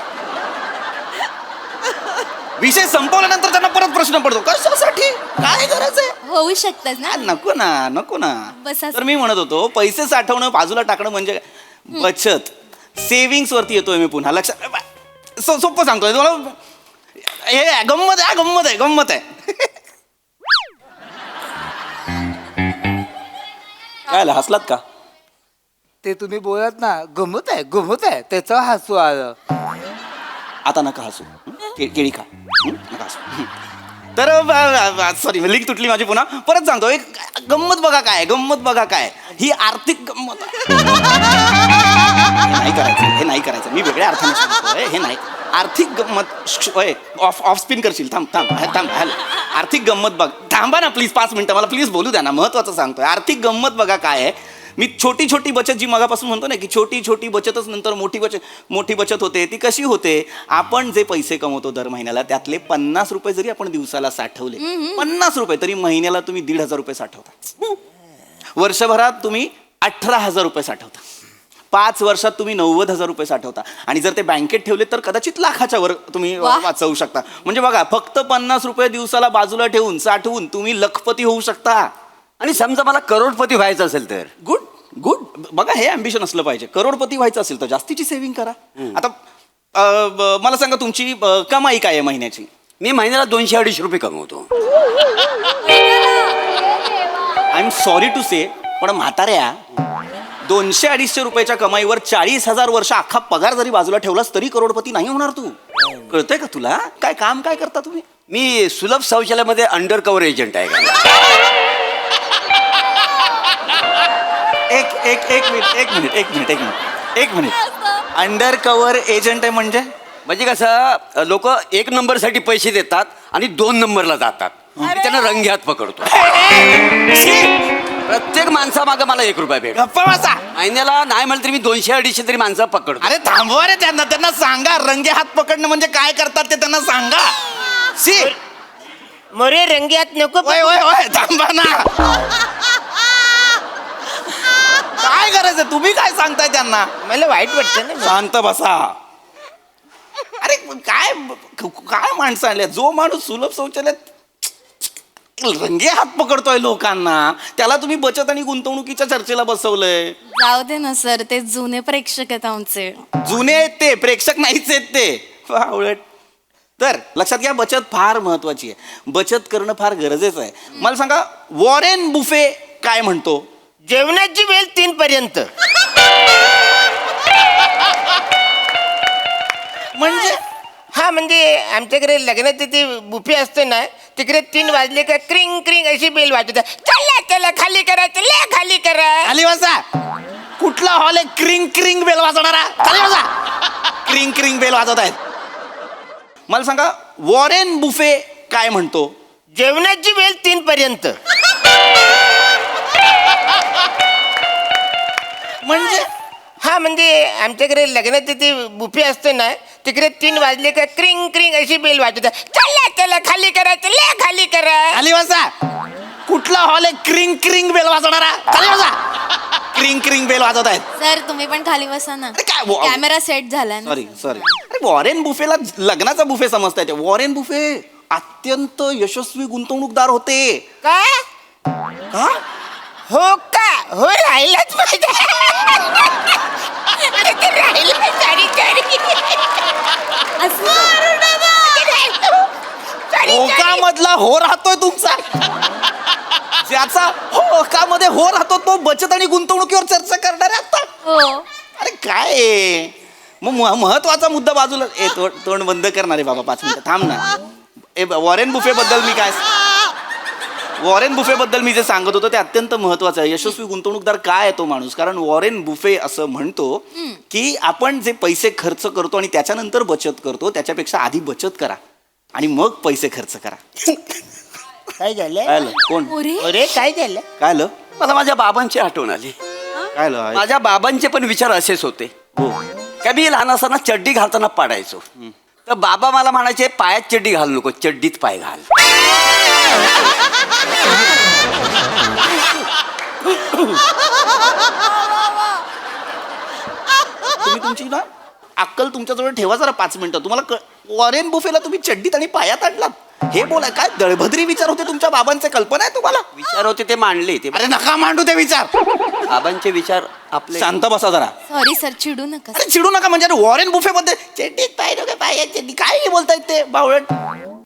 विषय संपवल्यानंतर त्यांना परत प्रश्न पडतो, कशासाठी? काय गरज आहे? होऊ शकतच ना. नको ना, नको ना. बसा. तर मी म्हणत होतो, पैसे साठवणं, बाजूला टाकणं म्हणजे बचत. सेव्हिंग्स वरती येतोय मी पुन्हा. लक्षात, सोपं सांगतोय तुम्हाला. हे गंमत आहे, गंमत आहे, गंमत आहे. काय आलं, हसलात का? ते तुम्ही बोलत ना, गमत आहे त्याचं हसू आलं. आता नका हसू. केळी खा. नका हसू. तर सॉरी, लिंक तुटली माझी पुन्हा. परत सांगतो, एक गंमत बघा काय, गंमत बघा काय. ही आर्थिक गंमत. नाही करायचं, हे नाही करायचं. मी वेगळ्या अर्थाने सांगतोय, हे नाही. आर्थिक गंमत. ऑफ स्पिन करशील. थांब थांब थांब. आर्थिक गंमत बघ. थांबा ना प्लीज 5 मिनिटं, मला प्लीज बोलू द्या ना. महत्वाचं सांगतोय. आर्थिक गंमत बघा काय आहे. मी छोटी छोटी बचत, जी मगापासून म्हणतो ना की छोटी छोटी बचतच नंतर मोठी बचत होते, ती कशी होते? आपण जे पैसे कमवतो दर महिन्याला त्यातले 50 रुपये जरी आपण दिवसाला साठवले, 50 रुपये, तरी महिन्याला तुम्ही 1,500 रुपये साठवता. वर्षभरात तुम्ही 18,000 रुपये साठवता. 5 वर्षात तुम्ही 90,000 रुपये साठवता. आणि जर ते बँकेत ठेवले तर कदाचित लाखाच्या वर तुम्ही वाचवू शकता. म्हणजे बघा, फक्त 50 रुपये दिवसाला बाजूला ठेवून साठवून तुम्ही लखपती होऊ शकता. आणि समजा मला करोडपती व्हायचं असेल तर? Good good. बघा, हे अम्बिशन असलं पाहिजे. करोडपती व्हायचं असेल तर जास्तीची सेव्हिंग करा. आता मला सांगा, तुमची कमाई काय आहे महिन्याची? मी महिन्याला 200-250 रुपये कमवतो. आय एम सॉरी टू से, पण म्हाताऱ्या 200-250 रुपयाच्या कमाईवर 40,000 वर्ष अख्खा पगार जरी बाजूला ठेवलास तरी करोडपती नाही होणार तू. कळतंय का तुला? काय काम काय करता तुम्ही? मी सुलभ शौचालयामध्ये अंडर कव्हर एजंट आहे का? एक मिनिट. अंडर कव्हर एजंट आहे म्हणजे कसं, लोक 1 नंबरसाठी पैसे देतात आणि 2 नंबरला जातात. त्यांना रंग्यात पकडतो. प्रत्येक माणसामागं मला 1 रुपया भेट. गप्पा बसा. महिन्याला नाही म्हणलं तरी मी 200-250 तरी माणसं पकडतो. अरे थांबवा रे, त्यांना सांगा रंगे हात पकडणं म्हणजे काय करतात ते त्यांना सांगा. मोरे रंग्यात नको ओय ओय ओय थांबा ना. काय करायचं तुम्ही काय सांगताय त्यांना? मला वाईट वाटतं ना. शांत बसा. अरे काय काय माणसं आणल्या? जो माणूस सुलभ शौचालयात रंगे हात पकडतोय लोकांना, त्याला तुम्ही बचत आणि गुंतवणुकीच्या चर्चेला बसवलंय. जाऊ दे ना सर, ते जुने प्रेक्षक आहेत आमचे. जुने आहेत ते, प्रेक्षक नाहीच आहेत ते. उलट तर लक्षात घ्या, बचत फार महत्वाची आहे. बचत करणं फार गरजेचं आहे. मला सांगा, वॉरेन बुफे काय म्हणतो? जेवणाची वेळ 3 पर्यंत. म्हणजे हा म्हणजे आमच्याकडे लग्नात ते बुफे असते ना, तिकडे 3 वाजले का क्रिंग क्रिंग अशी बेल वाजवतात. चला चला खाली करा, चला खाली करा. खाली बसा. कुठला हॉल आहे क्रिंग क्रिंग बेल वाजवणारा? खाली बसा. क्रिंग क्रिंग बेल वाजवत आहेत. मला सांगा, वॉरेन बुफे काय म्हणतो? जेवणाची वेळ 3 पर्यंत. म्हणजे हा म्हणजे आमच्याकडे लग्नात ते बुफे असते ना, तिकडे 3 वाजले का क्रिंग क्रिंग अशी बेल वाजवतात. चला चला खाली करा, चला खाली करा. खाली बसा. कुठला हॉल आहे क्रिंग क्रिंग बेल वाजवणारा? खाली बसा. क्रिंग क्रिंग बेल वाजवत आहेत. सर तुम्ही पण खाली बसा ना, अरे काय कॅमेरा सेट झाला ना. Sorry sorry. अरे वॉरेन बुफेला लग्नाचा बुफे समजताय ते. वॉरेन बुफे अत्यंत यशस्वी गुंतवणूकदार होते. का का? हो का? हो राहिलाच पाहिजे. अरे ते राहिलं. Sorry sorry. होका मधला हो राहतोय तुमचा. ज्याचा होकामध्ये हो राहतो तो बचत आणि गुंतवणुकीवर चर्चा करणार आहे आता. हो. अरे काय आहे? मग महत्वाचा मुद्दा बाजूला. तोंड बंद करणार आहे बाबा, 5 मिनिटं थांब ना. वॉरेन बुफे बद्दल मी काय, वॉरेन बुफे बद्दल मी जे सांगत होतो ते अत्यंत महत्वाचं आहे. यशस्वी गुंतवणूकदार काय आहे तो माणूस? कारण वॉरेन बुफे असं म्हणतो की आपण जे पैसे खर्च करतो आणि त्याच्यानंतर बचत करतो, त्याच्यापेक्षा आधी बचत करा आणि मग पैसे खर्च करा. काय झालं? काय आलं? कोण? अरे काय झालं? काय आलं? मला माझ्या बाबांची आठवण आली. काय आलं? माझ्या बाबांचे पण विचार असेच होते. हो. का मी लहान असताना चड्डी घालताना पाडायचो, तर बाबा मला म्हणायचे पायात चड्डी घालू नको, चड्डीत पाय घाल. तुम्ही तुमची ना अक्कल तुमच्याजवळ ठेवा जरा 5 मिनिटं. तुम्हाला वॉरेन बुफेला तुम्ही चड्डीत आणि पायात आणलात, हे बोला. काय दळभद्री विचार होते तुमच्या बाबांचे? कल्पना आहे तुम्हाला? विचार होते ते मांडले ते. अरे नका मांडू ते विचार. बाबांचे विचार आपले. शांत बसा जरा. सॉरी सर, चिडू नका. अरे चिडू नका. म्हणजे वॉरेन बुफे बद्दल चड्डीत पाय नको, पायात चड्डी, काय बोलतायत ते बावळट?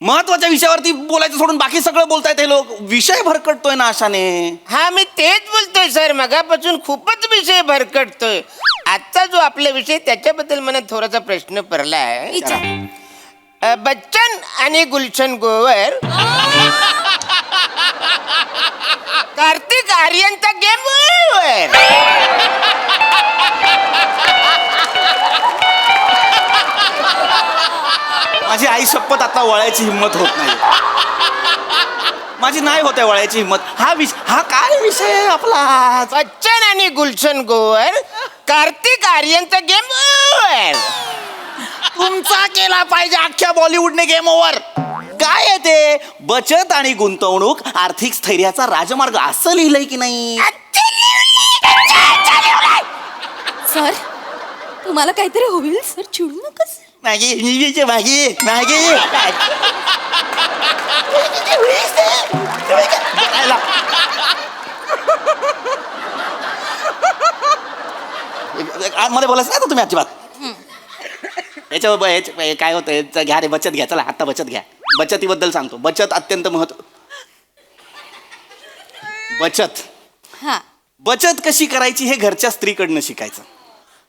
महत्वाच्या विषयावरती बोलायचं सोडून बाकी सगळं बोलतायत हे लोक. विषय भरकटतोय ना अशाने. हा मी तेच बोलतोय सर, मगापासून खूपच विषय भरकटतोय. आजचा जो आपला विषय त्याच्याबद्दल मला थोडासा प्रश्न पडलाय. विचार. बच्चन आणि गुलशन गोवर कार्तिक आर्यनचा गेम ओव्हर. माझी आई शपथ आता वळायची हिंमत होत नाही. माझी नाही होते वळायची हिंमत. हा काय विषय आहे आपला? बच्चन आणि गुलशन गोवर कार्तिक आर्यनचा गेम ओव्हर. तुमचा केला पाहिजे अख्ख्या बॉलिवूडने गेम ओव्हर. काय आहे ते? बचत आणि गुंतवणूक आर्थिक स्थैर्याचा राजमार्ग असं लिहिलंय की नाही? सर तुम्हाला काहीतरी होईल सर, चिडू नका. Maggi Maggi Maggi. मध्ये बोलायचं नाही तुम्ही अजिबात. याच्या काय होतं? घ्या रे बचत घ्या. चला आता बचत घ्या. बचतीबद्दल सांगतो. बचत अत्यंत बचत हा. बचत कशी करायची हे घरच्या स्त्रीकडनं शिकायचं.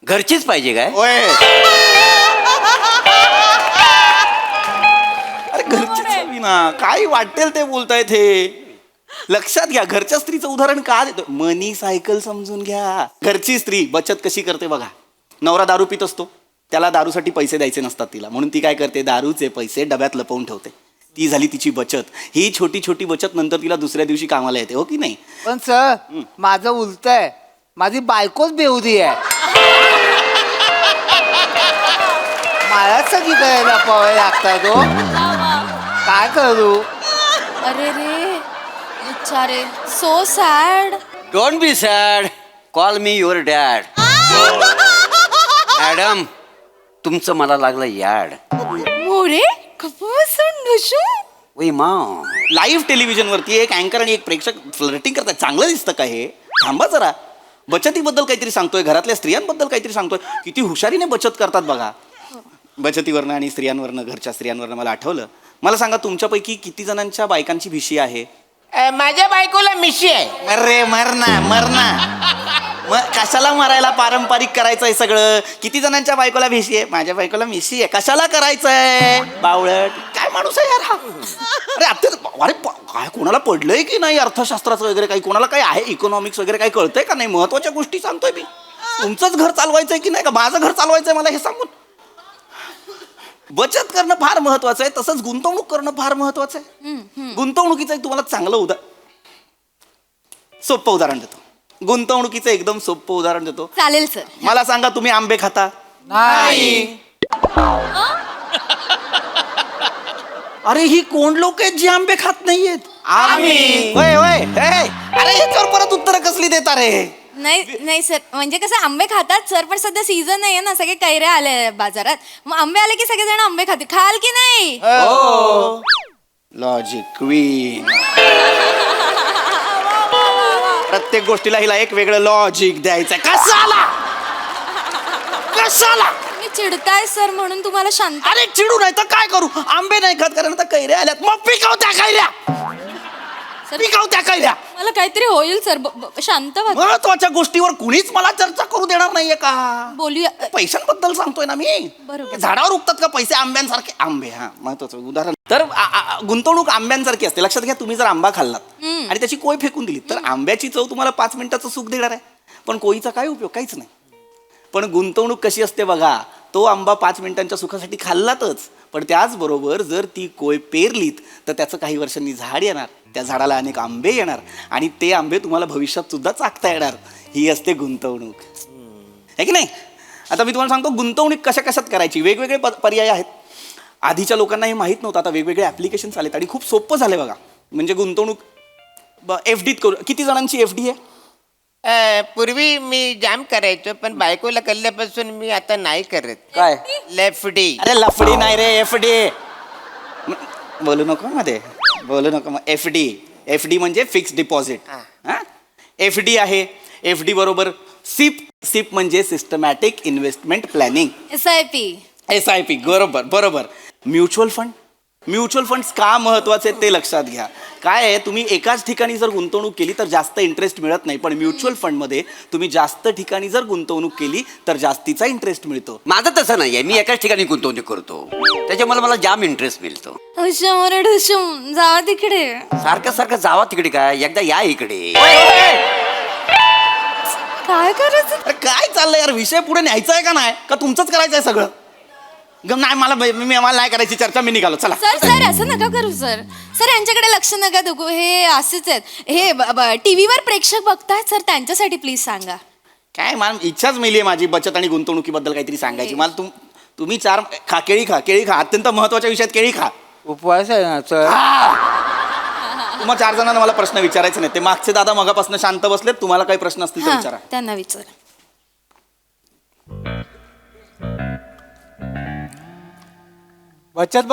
घरचीच पाहिजे काय? होय. अरे घरचीच हवी ना. काय वाटेल ते बोलतायत हे. लक्षात घ्या, घरच्या स्त्रीचं उदाहरण का देतो? मनी सायकल समजून घ्या. घरची स्त्री बचत कशी करते बघा. नवरा दारू पित असतो, त्याला दारूसाठी पैसे द्यायचे नसतात तिला, म्हणून ती काय करते? दारूचे पैसे डब्यात लपवून ठेवते. ती झाली तिची बचत. ही छोटी छोटी बचत नंतर तिला दुसऱ्या दिवशी कामाला येते. हो की नाही? पण सर माझं उलट आहे, माझी बायकोच बेहुदी आहे. मला सगळी करायला पावे लागतात. हो काय करू? अरे रे बिचारे, so sad. Don't be sad, call me your dad. Madam, तुमचं मला लागलं याड. मोरे कपासून ढुशू. वै माव. लाईव्ह टेलिव्हिजनवरती एक अँकर आणि एक प्रेक्षक फ्लर्टिंग करतात. चांगलं दिसतं का हे? थांबा जरा. बचतीबद्दल काहीतरी सांगतोय, घरातल्या स्त्रियांबद्दल काहीतरी सांगतोय. किती हुशारीने बचत करतात बघा. बचतीवरनं आणि स्त्रियांवरनं, घरच्या स्त्रियांवरनं मला आठवलं. मला सांगा, तुमच्यापैकी किती जणांच्या बायकांची भिशी आहे? माझ्या बायकोला मिशी आहे. अरे मरना मग कशाला मरायला पारंपरिक करायचंय सगळं? किती जणांच्या बायकोला भिशी आहे? माझ्या बायकोला मिशी आहे. कशाला करायचंय? बावळट काय माणूस आहे यार हा. अरे अरे काय कोणाला पडलंय की नाही अर्थशास्त्राचं वगैरे काही? कोणाला काही आहे इकॉनॉमिक्स वगैरे काही कळतंय का नाही? महत्वाच्या गोष्टी सांगतोय मी. तुमचंच घर चालवायचंय की नाही का माझं घर चालवायचंय मला हे सांगून? बचत करणं फार महत्वाचं आहे, तसंच गुंतवणूक करणं फार महत्वाचं आहे. गुंतवणुकीचं एक तुम्हाला चांगलं सोपं उदाहरण देतो. गुंतवणुकीचं एकदम सोपं उदाहरण देतो. चालेल सर. मला सांगा, तुम्ही आंबे खाता? नाही. अरे ही कोण लोक आहेत जी आंबे खात नाहीयेत? आम्ही. होय होय. अरे याच्यावर परत उत्तर कसली देता रे? नाही सर, म्हणजे कसं आंबे खातात सर, पण सध्या सीझन नाही ना, सगळे कैऱ्या आले बाजारात. मग आंबे आले की सगळेजण आंबे खाते. खाल की नाही? Logic queen. प्रत्येक गोष्टीला हिला एक वेगळं लॉजिक द्यायचंय. कशाला मी चिडताय सर, म्हणून तुम्हाला शांत. अरे चिडू नाही तर काय करू? आंबे नाही खात कारण आता कैऱ्या आल्यात. मग पिकवत्या कैऱ्या. पिकवत्या कैऱ्या. मला काहीतरी होईल सर, शांत व्हा. महत्वाच्या गोष्टीवर कुणीच मला चर्चा करू देणार नाहीये का? बोलूया. पैशांबद्दल सांगतोय ना मी. बरोबर. झाडावर उगतात का पैसे? आंब्यांसारखे आंबे. हा महत्वाचं उदाहरण. तर गुंतवणूक आंब्यांसारखी असते. लक्षात घ्या, तुम्ही जर आंबा खाल्लात आणि त्याची कोय फेकून दिली तर आंब्याची चव तुम्हाला 5 मिनिटाचं सुख देणार आहे, पण कोयीचा काय उपयोग? काहीच नाही. पण गुंतवणूक कशी असते बघा. तो आंबा 5 मिनिटांच्या सुखासाठी खाल्लातच, पण त्याचबरोबर जर ती कोय पेरलीत तर त्याचं काही वर्षांनी झाड येणार, त्या झाडाला अनेक आंबे येणार आणि ते आंबे तुम्हाला भविष्यात सुद्धा चाखता येणार. ही असते गुंतवणूक, है की नाही? आता मी तुम्हाला सांगतो गुंतवणूक कशा कशात करायची. वेगवेगळे पर्याय आहेत. आधीच्या लोकांना हे माहीत नव्हतं, आता वेगवेगळे ॲप्लिकेशन्स आलेत आणि खूप सोपं झालं बघा. म्हणजे गुंतवणूक FDत करू. किती जणांची FD आहे? पूर्वी मी जाम करायचो, पण बायकोला कळल्यापासून मी आता नाही करत. काय? लेफ्टी. अरे लफडी नाही रे, FD. बोलू नको मध्ये, बोलू नको. मग FD म्हणजे फिक्स डिपॉझिट. FD आहे. FD बरोबर SIP म्हणजे सिस्टमॅटिक इन्व्हेस्टमेंट प्लॅनिंग. SIP. बरोबर. म्युच्युअल फंड्स का महत्वाचे ते लक्षात घ्या. काय आहे, तुम्ही एकाच ठिकाणी जर गुंतवणूक केली तर जास्त इंटरेस्ट मिळत नाही, पण म्युच्युअल फंडमध्ये तुम्ही जास्त ठिकाणी जर गुंतवणूक केली तर जास्तीचा इंटरेस्ट मिळतो. माझं तसं नाहीये, मी एकाच ठिकाणी गुंतवणूक करतो, त्याच्यामुळे मला जाम इंटरेस्ट मिळतो. जावा तिकडे. सारखं जावा तिकडे काय, एकदा या इकडे. काय करायचं? अरे काय चाललंय यार? विषय पुढे न्यायचा आहे का नाही? का तुमचंच करायचं आहे सगळं? नाही, मला नाही करायची चर्चा. मी निघालो. चला. सर असं नका करू सर. यांच्याकडे लक्ष नका देऊ. हे असेच आहेत. हे टीव्हीवर प्रेक्षक बघतायत सर, त्यांच्यासाठी प्लीज सांगा. काय मला इच्छाच मिली आहे माझी बचत आणि गुंतवणुकीबद्दल काहीतरी सांगायची. मला तुम्ही केळी खा. अत्यंत महत्वाच्या विषयात केळी खा. उपवास आहे ना सर. तुम्हा 4 जणांना मला प्रश्न विचारायचे नाही. ते मागचे दादा मगापासून शांत बसलेत. तुम्हाला काही प्रश्न असतील तर विचारा. त्यांना विचार. बचत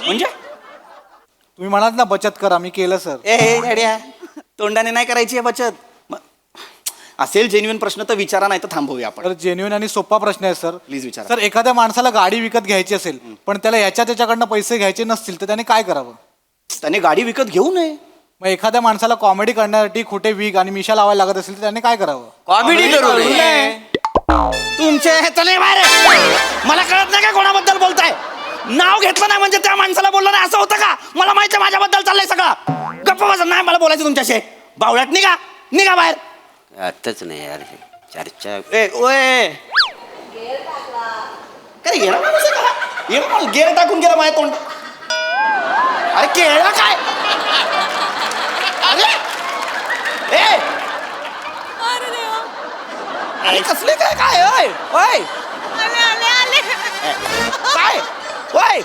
म्हणजे तुम्ही म्हणाल ना बचत करा, मी केलं सर. येड्या, तोंडाने नाही करायची आहे बचत. असेल जेन्युइन प्रश्न तर विचारा, नाही तर थांबवूया आपण. तर जेन्युइन आणि सोपा प्रश्न आहे सर. प्लीज विचारा. सर, एखाद्या माणसाला गाडी विकत घ्यायची असेल पण त्याला त्याच्याकडनं पैसे घ्यायचे नसतील तर त्याने काय करावं? त्याने गाडी विकत घेऊ नये. मग एखाद्या माणसाला कॉमेडी करण्यासाठी खोटे विग आणि मिशा लावायला लागत असेल तर त्याने काय करावं? कॉमेडी करू नये. तुमचे चले बाहेर. मला कळत नाही का कोणाबद्दल बोलताय? नाव घेतलं नाही म्हणजे त्या माणसाला बोललं नाही असं होतं का? मला माहिती आहे माझ्याबद्दल चाललंय सगळं. गप्प बसा. नाही मला बोलायचं तुमच्याशी. बावळ्यात निघा बाहेर. अर्थच नाही यार चर्चा. ओय काय गेला माणूस आहे का? येणं गेअर टाकून गेला माझ्या तोंड. अरे केळा काय? अरे कसले काय? ओय काय? ओय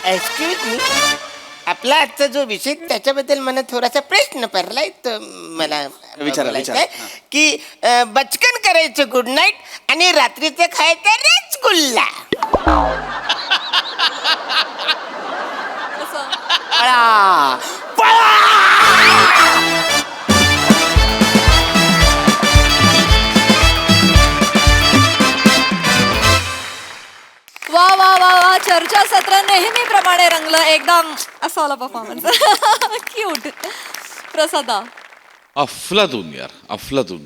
एक्सक्यूज मी, आपला आजचा जो विषय त्याच्याबद्दल मला थोडासा प्रश्न पडलाय तो मला विचारा, बोलायचा विचारा. आहे. की बचकन करायचं गुड नाईट आणि रात्रीचं खायचं रसगुल्ला. पळा वा वा वा वा, चर्चासत्र नेहमीप्रमाणे रंगलं एकदम. असा आला परफॉर्मन्स. क्यूट. प्रसादा. अफलातून यार, अफलातून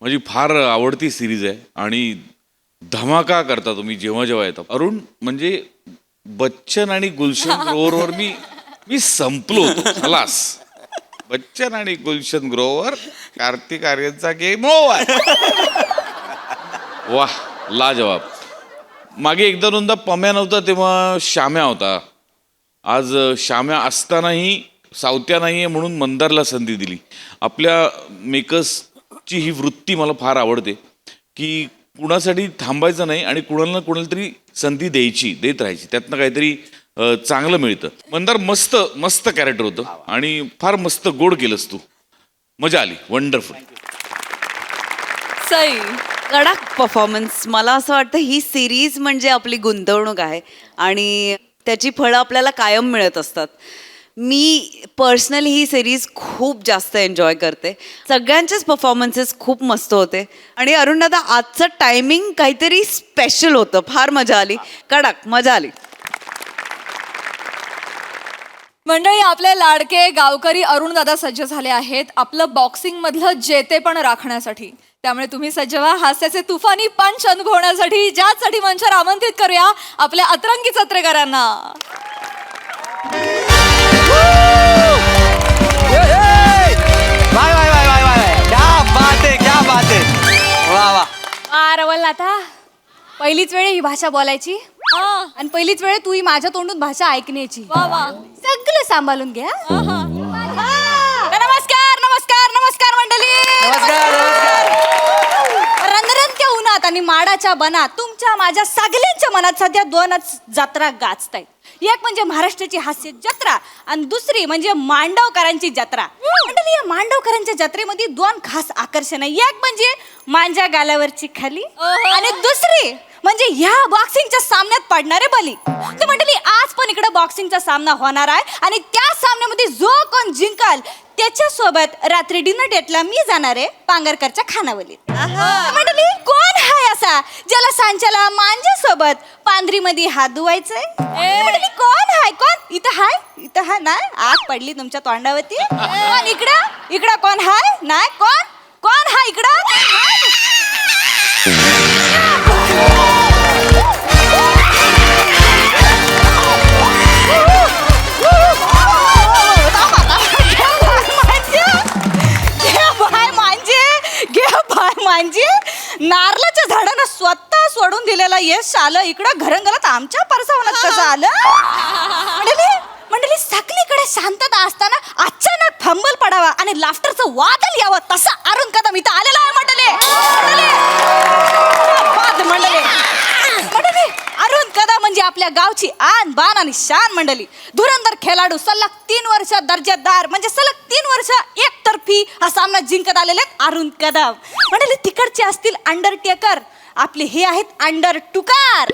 माझी फार आवडती सिरीज आहे आणि धमाका करता तुम्ही जेव्हा जेव्हा येता. अरुण म्हणजे बच्चन आणि गुलशन ग्रोवरवर मी संपलो होतो. खलास. बच्चन आणि गुलशन ग्रोवर, कार्तिक आर्यनचा गेम ओव्हर. वाह, लाजवाब. मागे एकदा दोनदा पम्या नव्हता तेव्हा श्याम्या होता. आज श्याम्या असतानाही सावत्या नाही आहे म्हणून मंदारला संधी दिली. आपल्या मेकर्सची ही वृत्ती मला फार आवडते की कुणासाठी थांबायचं नाही आणि कुणाला तरी संधी द्यायची, देत राहायची. त्यातनं काहीतरी चांगलं मिळतं. मंदार मस्त मस्त कॅरेक्टर होतं आणि फार मस्त गोड केलंस तू. मजा आली. वंडरफुल. सई. कडक परफॉर्मन्स. मला असं वाटतं ही सिरीज म्हणजे आपली गुंतवणूक आहे आणि त्याची फळं आपल्याला कायम मिळत असतात. मी पर्सनली ही सिरीज खूप जास्त एन्जॉय करते. सगळ्यांचेच परफॉर्मन्सेस खूप मस्त होते आणि अरुण दादा आजचं टायमिंग काहीतरी स्पेशल होतं. फार मजा आली. कडक मजा आली. मंडळी, आपले लाडके गावकरी अरुण दादा सज्ज झाले आहेत आपलं बॉक्सिंग मधलं जेतेपण राखण्यासाठी. त्यामुळे तुम्ही सज्ज व्हा हास्याचे तुफानी पंच अनुभवण्यासाठी, ज्यासाठी मंचावर आमंत्रित करूया आपल्या अतरंगी जत्रेकरांना. वाय वाय वाय वाय वाय, क्या बात आहे, क्या बात आहे. वा वा. रवल आता पहिलीच वेळ ही भाषा बोलायची आणि पहिलीच वेळ तू ही माझ्या तोंडून भाषा ऐकण्याची. वा वा. सगळं सांभाळून घ्या. नमस्कार नमस्कार नमस्कार मंडळी. रंगरंगत्या उन्हात आणि माडाच्या बनात तुमच्या माझ्या सगळ्यांच्या मनात सध्या दोनच जत्रा गाजतायत. एक म्हणजे महाराष्ट्राची हास्य जत्रा आणि दुसरी म्हणजे मांडवकरांची जत्रा. मंडळी, या मांडवकरांच्या जत्रेमध्ये दोन खास आकर्षण आहे. एक म्हणजे मांजा गालावरची खाली आणि दुसरी म्हणजे ह्या बॉक्सिंगच्या सामन्यात पडणारे बली. तर मंडळी, आज पण इकडे बॉक्सिंगचा सामना होणार आहे आणि त्या सामन्यामध्ये जो कोण जिंकाल त्याच्यासोबत रात्री डिनर डेटला मी जाणार आहे पांगरकरच्या खानावलीत. मंडळी, कोण हाय असा ज्याला सांच्याला मांजासोबत पांढरीमध्ये हात धुवायचंय? मंडळी, कोण हाय? कोण इथं हाय? इथं हाय ना? आग पडली तुमच्या तोंडावरती. कोण इकडं? इकडं कोण हाय? नाही. कोण कोण हाय इकडं? म्हणजे नारळाच्या झाडानं स्वतः सोडून दिलेला यश आलं इकडं घरंगलत आमच्या परसावनात कसं आलं? मंडळी, सगळीकडे शांतता असताना अचानक फंबल पडावा आणि लाफ्टरचं वादळ यावं तसं अरुण कदम इथं आलेला आहे. मंडळी, अरुण कदम म्हणजे आपल्या गावची आन बान आणि शान. मंडळी, धुरंधर खेळाडू, सलग 3 वर्ष दर्जेदार म्हणजे सलग 3 वर्ष एकतर्फी हा सामना जिंकत आलेले अरुण कदम. मंडळी, तिकडचे असतील अंडरटेकर, आपले हे आहेत अंडर टुकार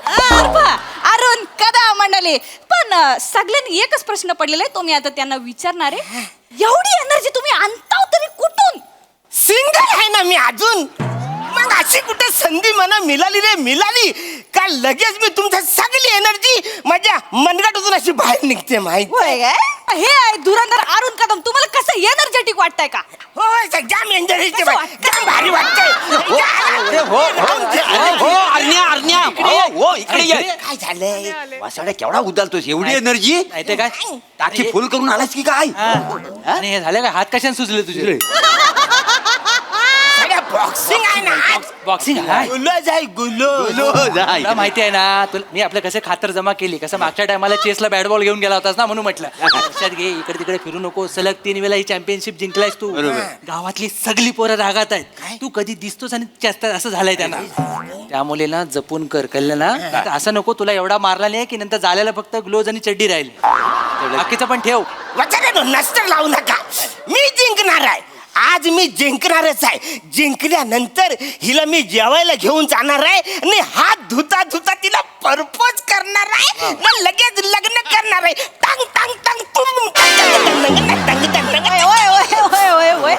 अरुण कदम. मंडळी, पण सगळ्यांनी एकच प्रश्न पडलेला आहे, तो मी आता त्यांना विचारणार आहे. एवढी एनर्जी तुम्ही आणता तरी कुठून? सिंगल आहे ना मी अजून. मग अशी कुठे संधी मला मिळाली रे मिळाली का लगेच मी तुमच्या सगळी एनर्जी माझ्या मनगटातून अशी बाहेर निघते. माहिती हे आहे धुरंधर अरुण कदम. तुम्हाला कसं एनर्जेटिक वाटतंय का? हो, जाम एनर्जेटिक, जाम भारी वाटतंय. काय झालंय? वासाड्या केवढा उदालतोस? एवढी एनर्जी ते काय टाकी फुल करून आलास की काय? आणि हे झाले काय? हात कशाने सुचले तुझे? बॉक्स बॉक्सिंग आहे ना आज बॉक्सिंग आहे गुलोज आहे गुलोज तुला माहिती आहे ना तुला मी आपलं कसं खातर जमा केली कसं मागच्या टायमाला चेसला बॅट बॉल घेऊन गेला होतास ना म्हणून म्हटलं लक्षात घे इकडे तिकडे फिरू नको सलग 3 वेळा ही चॅम्पियनशिप जिंकलायस तू गावातली सगळी पोरं रागात आहेत तू कधी दिसतोस आणि जास्त असं झालंय त्यांना त्यामुळे ना जपून कर कळलं ना नाहीतर असं नको तुला एवढा मारला नाही की नंतर झालेला फक्त ग्लोज आणि चड्डी राहील बाकीचं पण ठेव वचनानो नस्तर लावू नका मी जिंकणार आहे आज मी जिंकणारच आहे जिंकल्यानंतर हिला मी जेवायला घेऊन जाणार आहे आणि हात धुता धुता तिला परपोज करणार आहे मग लगेच लग्न करणार आहे टांग टांग टांग तुम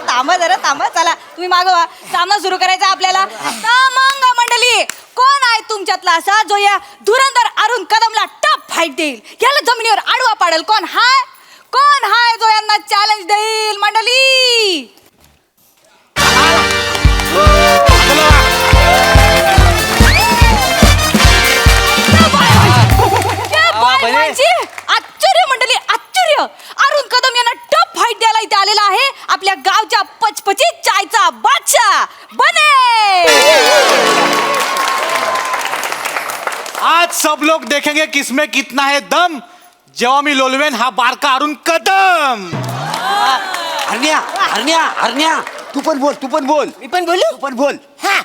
थांबा जरा थांबा चला तुम्ही मागवा सामना सुरू करायचा आपल्याला मग मंडळी कोण आहे तुमच्यातला असा जो या धुरंधर अरुण कदमला टफ फाईट देईल याला जमिनीवर आडवा पाडेल कोण हाय जो यांना चॅलेंज देईल मंडळी आश्चर्य मंडळी आश्चर्य अरुण कदम यांना टफ फाईट द्यायला इथे आलेला आहे आपल्या गावच्या पचपचित चायचा बादशाह बने आज सब लोग देखेंगे किसमें कितना है दम जेव्हा मी लोलवेन हा बारका अरुण कदम हरण्या हरण्या हरण्या तू पण बोल मी पण बोलू हा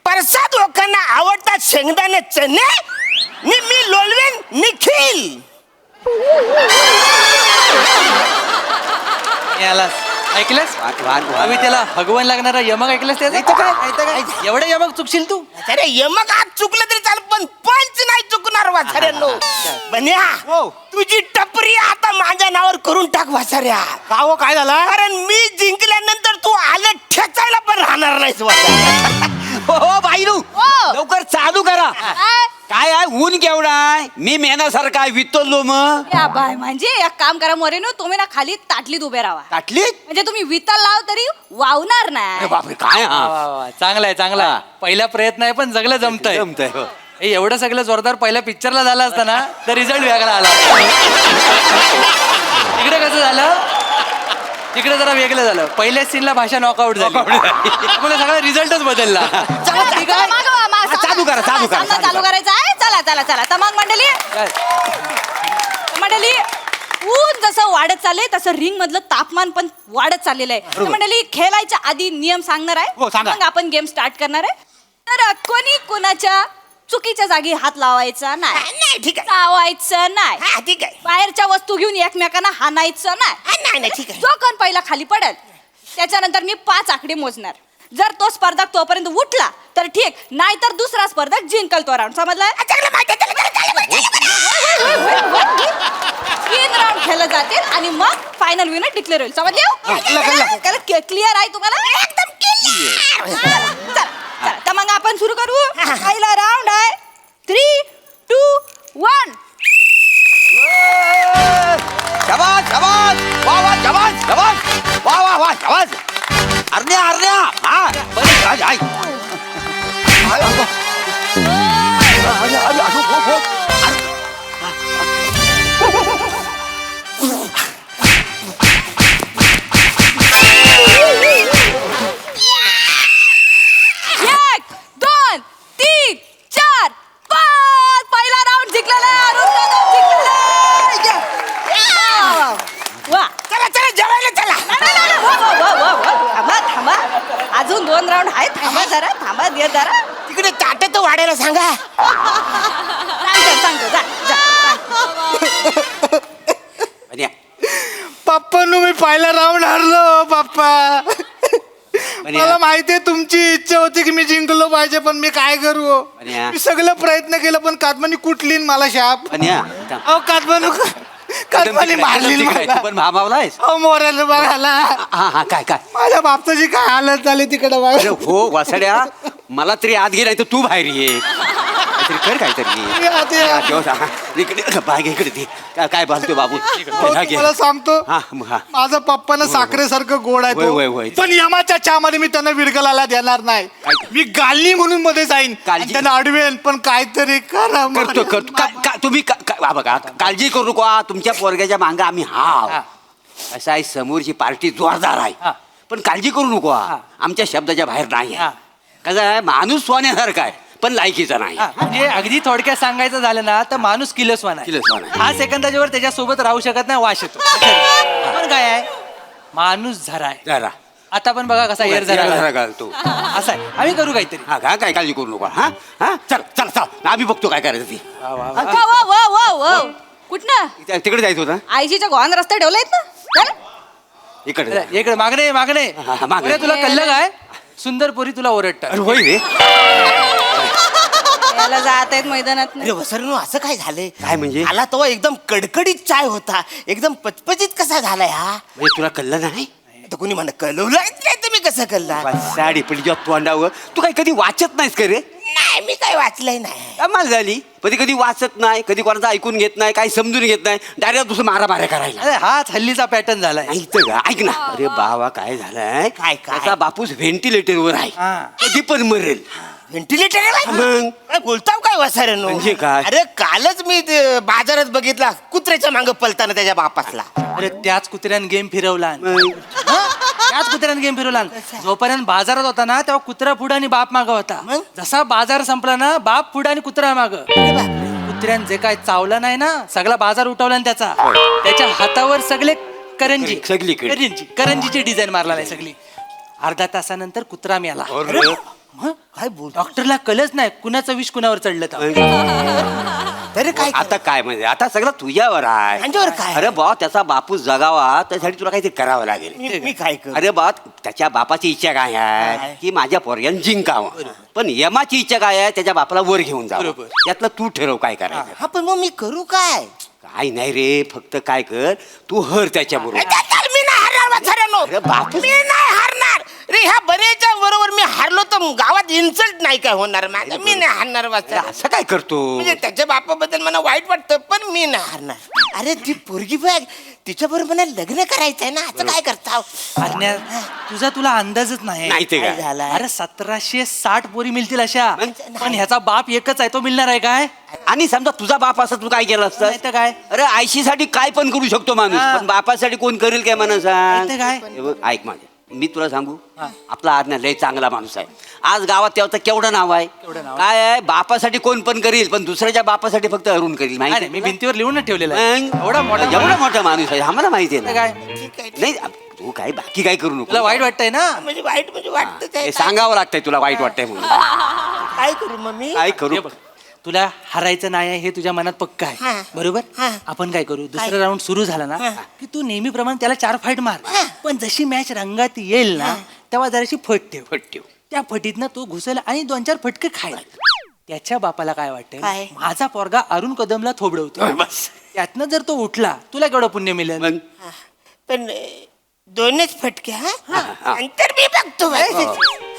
प्रसाद लोकांना आवडतात शेंगदाणे चणे मी लोलवेन निखिल ऐकलंस आम्ही त्याला भगवान लागणारा यमक ऐकलंस त्याचं काय एवढं यमक चुकशील तू अरे यमक आज चुकलं तरी चाल पण पंच नाही चुकणार वासाऱ्यांनो बन्या तुझी टपरी आता माझ्या नावावर करून टाक वासाऱ्या काय झालं कारण मी जिंकल्यानंतर तू आलं ठेचायला पण राहणार नाहीस वासाऱ्या हो बाईरू लवकर चालू करा काय आहे ऊन केवढा आहे मी मेनासारखा आहे वितलो मग या बाय म्हणजे एक काम करा मोरेनो तुम्ही ना खाली ताटलीत उभे राहा ताटली म्हणजे तुम्ही विता लाव तरी वावणार नाही बापरे काय चांगला आहे चांगला पहिला प्रयत्न आहे पण जगलं जमतंय हो. हे एवढं सगळं जोरदार पहिल्या पिक्चरला झालं असतं ना तर रिझल्ट वेगळा आला इकडे कसं झालं तिकडे जरा वेगळं झालं पहिल्याच सीनला भाषा नॉकआउट झाली त्यामुळे सगळा रिझल्टच बदलला चालू करा सामना चालू करायचा आहे चला तर मग मंडळी ऊन जसं वाढत चाललंय तसं रिंग मधलं तापमान पण वाढत चाललेलं आहे तर मंडळी खेळायच्या आधी नियम सांगणार आहे मग आपण गेम स्टार्ट करणार आहे तर कोणी कोणाच्या चुकीच्या जागी हात लावायचा नाही ठीक आहे लावायचं नाही हा ठीक आहे बाहेरच्या वस्तू घेऊन एकमेकांना हाणायचं नाही ठीक आहे जो कोण पहिला खाली पडेल त्याच्यानंतर मी 5 आकडे मोजणार जर तो स्पर्धक तोपर्यंत उठला तर ठीक नाहीतर दुसरा स्पर्धक जिंकल तो राऊंड समजलाय 3 राऊंड खेळले जातील आणि मग फायनल विनर डिक्लेअर होईल समजले क्लिअर आहे तुम्हाला एकदम क्लिअर चला तर मग आपण सुरू करू पहिला राऊंड आहे 3, 2, 1 शाबास शाबास वा वा शाबास शाबास वा वा वा शाबास हरण्या हा बरं आई अजून 2 राऊंड आहेत थांबा दे जरा तिकडे ताट तर वाढायला सांगा सांगतो जा पप्पांनो मी पहिला राऊंड हरलो पप्पा मला माहितीये तुमची इच्छा होती की मी जिंकलो पाहिजे पण मी काय करू मी सगळं प्रयत्न केलं पण कादमानी कुठली मला शाप अहो कादमानी मारली पण भामावलायस मोऱ्याला बघायला हा काय माझ्या बापसाची काय हालत झाली तिकडे हो वासड्या मला तरी आत गे नाही तर तू बाहेर ये कर काहीतरी इकडे बाग इकडे ती काय बोलतो बाबू मला सांगतो माझं पप्पानं साखरेसारखं गोड आहे पण यमाच्या चहा मध्ये मी त्यांना विरगलाला देणार नाही मी गालनी म्हणून मध्ये जाईन त्यांना अडवेन पण काहीतरी करा करतो तुम्ही बघा काळजी करू नको तुमच्या पोरग्याच्या मांगा आम्ही असं आहे समोरची पार्टी जोरदार आहे पण काळजी करू नको आमच्या शब्दाच्या बाहेर नाही कसं आहे माणूस सोन्यासारखा आहे पण लायकीचा नाही. म्हणजे अगदी थोडक्यात सांगायचं झालं ना तर माणूस किलसवान आहे. किलसवान आहे. 5 सेकंदाच्या वर त्याच्यासोबत राहू शकत नाही, वास येतो. पण काय आहे माणूस झरा आहे. जरा आता पण बघा कसा एअर जरा झरा घालतो. असा आहे. आम्ही करू काहीतरी. हा काय काळजी करू नका. हा हा चल चल चल आम्ही बघतो काय करायचं ती. वा वा वा वा वा कुठनं तिकडे जायचं होतं. आईजीच्या गोहान रस्ते ठेवलेत ना चल. इकडे इकडे मागणे मागणे मागणे. अरे, तुला कल्लं काय सुंदर पोरी तुला ओरडतात. अरे होय रे. याला जात आहेत मैदानात अरे वसरनो असं काय झालंय? काय म्हणजे? आला तो एकदम कडकडीत चाय होता, एकदम पचपचित कसा झालाय हा? म्हणजे तुला कळलं नाही? तर कुणी म्हणा कळवलं नाही, तुम्ही कसं कळला? साडी पडली जेव्हा तोंडावर. तू काही कधी वाचत नाहीस का रे? नाही मी काय वाचलंय नाही. कमाल झाली. कधी कधी वाचत नाही, कधी कोणाचं ऐकून घेत नाही, काही समजून घेत नाही, डायरेक्ट दुसरं मारामाऱ्या करायला. अरे हाच हल्लीचा पॅटर्न झालाय. ऐकतं का? ऐक ना. अरे बाबा काय झालंय, काय? त्याचा बापूस व्हेंटिलेटरवर आहे, हा. कधी पण मरेल. व्हेंटिलेटर मग काय बोलताव काय वसरनो? म्हणजे काय? अरे कालच मी ते बाजारात बघितला कुत्र्याच्या मांग पलताना त्याच्या बापासला. अरे त्याच कुत्र्यानं गेम फिरवला. त्याच कुत्र्यानं गेम फिरवला. जोपर्यंत बाजारात होता ना तेव्हा कुत्रा पुढे आणि बाप माग होता. जसा बाजार संपला ना बाप पुढे आणि कुत्रा माग. कुत्र्यानं जे काय चावलं नाही ना सगळा बाजार उठवला ना त्याच्या हातावर सगळे करंजीची डिझाईन मारला नाही सगळी. अर्धा तासानंतर कुत्रा मेला. काय बोल डॉक्टरला कळच नाही कुणाचं विष कुणावर चढलं तर. तरी काय आता काय म्हणजे आता सगळं तुझ्यावर आहे. माझ्यावर काय? अरे बा त्याचा बापूस जगावा त्यासाठी तुला काहीतरी करावं लागेल. मी काय करू? अरे बा त्याच्या बापाची इच्छा काय आहे की माझ्या पोरग्यानं जिंकावं, पण यमाची इच्छा काय आहे त्याच्या बापाला वर घेऊन जावं. यातलं तू ठरव काय करायचं. हा पण मग मी करू काय? काय नाही रे, फक्त काय कर तू हर त्याच्या बरोबर. मी नाही हरणार वसरनो. अरे बापू. मी नाही हरणार रे. ह्या बरेच्या बरोबर मी हारलो तर गावात इन्सल्ट नाही काय होणार माझं. मी नाही हरणार वसर. असं काय करतो? म्हणजे त्याच्या बापाबद्दल मला वाईट वाटतं पण मी नाही हरणार. अरे ती पोरगी बघ तिच्या बरोबर मला लग्न करायचंय ना, असं काय करता? तुझा तुला अंदाजच नाही. नाही ते काय झालं? अरे 1760 पोरी मिळतील अशा, पण ह्याचा बाप एकच आहे तो मिळणार आहे काय? आणि समजा तुझा बाप असं तू काय केलं असतं? नाही तर काय? अरे आयशीसाठी काय पण करू शकतो माणूस, पण बापासाठी कोण करेल काय म्हणा सांग. नाही तर काय? हे बघ, ऐक माझे मी तुला सांगू, आपला आज्ञा लय चांगला माणूस आहे. आज गावात तेव्हा केवढं नाव आहे. काय आहे बापासाठी कोण पण करील पण दुसऱ्याच्या बापासाठी फक्त अरुण करील. माहिती अरे, मी भिंतीवर लिहून ठेवलेलं आहे. मग एवढा मोठा एवढा मोठा माणूस आहे आम्हाला माहिती आहे तर ना. काय नाही तू काय बाकी काय करू नको. तुला वाईट वाटतंय ना? म्हणजे वाईट म्हणजे वाटतं हे सांगावं लागतंय तुला वाईट वाटतंय म्हणून. काय करू मग मी? काय करू? तुला हरायचं नाही आहे हे तुझ्या मनात पक्का हा. आहे बरोबर. हा. आपण काय करू दुसरा राऊंड सुरू झाला ना की तू नेहमीप्रमाणे त्याला 4 फाईट मार. पण जशी मॅच रंगात येईल ना तेव्हा जराशी फट ठेव. त्या फटीतनं तो घुसेल आणि 2-4 फटके खाईल. त्याच्या बापाला काय वाटेल काय? माझा पोरगा अरुण कदमला थोबडवतो. बस. त्यातनं जर तो उठला तुला केवढं पुण्य मिळेल. मग पण 2च फटके हा नंतर मी बघतो.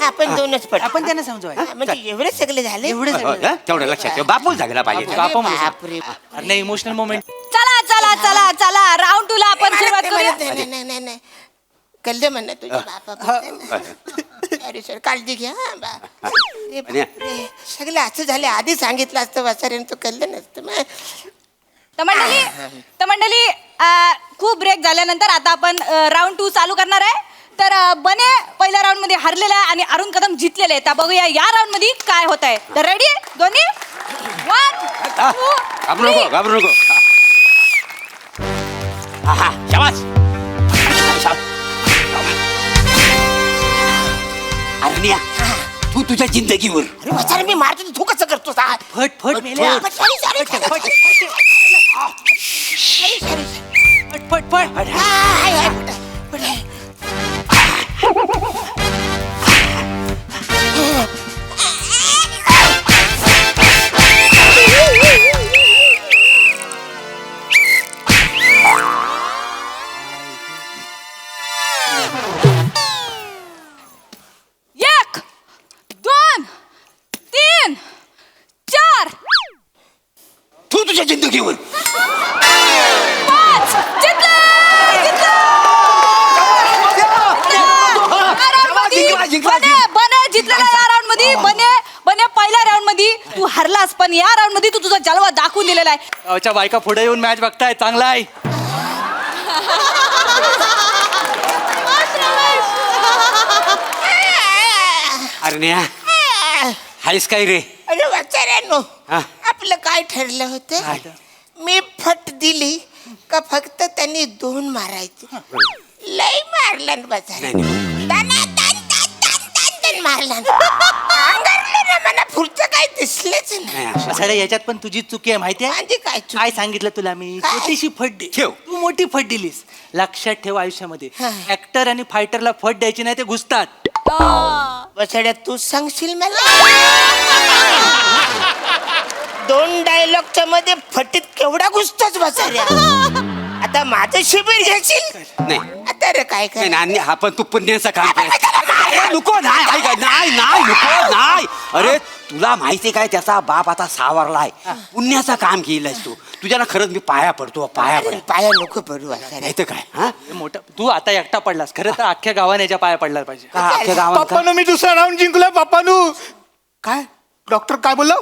हा पण 2च फटके. आपण त्यांना समजवाय म्हणजे एवढे सगळे झाले. एवढे हो, हा? तेवढं लक्षात ठेव. बापूच झाला पाहिजे. बापरे. नाही इमोशनल मोमेंट. चला चला चला चला राऊंड 2 ला आपण सुरुवात करूया. नाही कळलं म्हणा तुझ्या बापा. अरे सर काळजी घ्या. अरे बापरे. सगळं असं झालं आधी सांगितलं असतं वाचाऱ्यानं तो कळलं नसतं. तर मंडळी खूप ब्रेक झाल्यानंतर आता आपण राऊंड 2 चालू करणार आहे. तर बने पहिल्या राऊंड मध्ये हरलेला आहे आणि अरुण कदम जिंकलेले आहे. तर बघूया या राऊंड मध्ये काय होत आहे. तर रेडी दोन्ही 1 घाबरू 2 नको घाबरू नको. हा शाबास. अरण्या तू तुझ्या जिंदगीवर. अरे वाचारे मी मारतो तू कसं करतो? फट फट मेल्या. फट फट फट. एक 2 3 4 तू तुझ्या जिंदगीवर. 5 जिंकला. बने जिंकलेला या राऊंड मध्ये. बने पहिल्या राऊंड मध्ये तू हरलास पण या राऊंड मध्ये तू तुझा जलवा दाखवून दिलेला आहे. गावच्या बायका पुढे येऊन मॅच बघताय चांगला आहे. अरण्या हायस काय रे? अरे वाचाऱ्यानो, हा. आपलं काय ठरलं होतं? मी फट दिली का फक्त त्यांनी 2 मारायचे. लय मारलं मारलं ना, मला पुढचं काही दिसलंच नाही. वसाड्या याच्यात पण तुझी चुकी आहे माहिती आहे. म्हणजे काय चूक? काय सांगितलं तुला मी? काय? छोटीशी फट दे. ठेव. तू मोठी फट दिलीस. लक्षात ठेव आयुष्यामध्ये ऍक्टर आणि फायटरला फट द्यायची नाही, ते घुसतात. बसड्या तू सांगशील मला? 2 डायलॉगच्या मध्ये फटीत केवढा घुसतोच बसाऱ्या. आता माझं शिबिर घेशील? नाही आता रे काय नाही, काय नाही, हा पण तू पुण्याचं काम कर. नको नाही, ऐका, नाही नाही नको नाही. अरे तुला माहिती काय, त्याचा बाप आता सावरलाय. पुण्याचं काम केलंयस तू. तुझ्याला खरंच मी पाया पडतो, पाया पड. पाया नको पडू बसाऱ्या. नाही तर काय, हा? हे मोठं तू आता एकटा पडलास. खरं तर अख्ख्या गावाने याच्या पाया पडला पाहिजे. का अख्ख्या गावात का? पप्पानू मी दुसरा राऊंड जिंकलोय पप्पानू. काय डॉक्टर काय बोललो?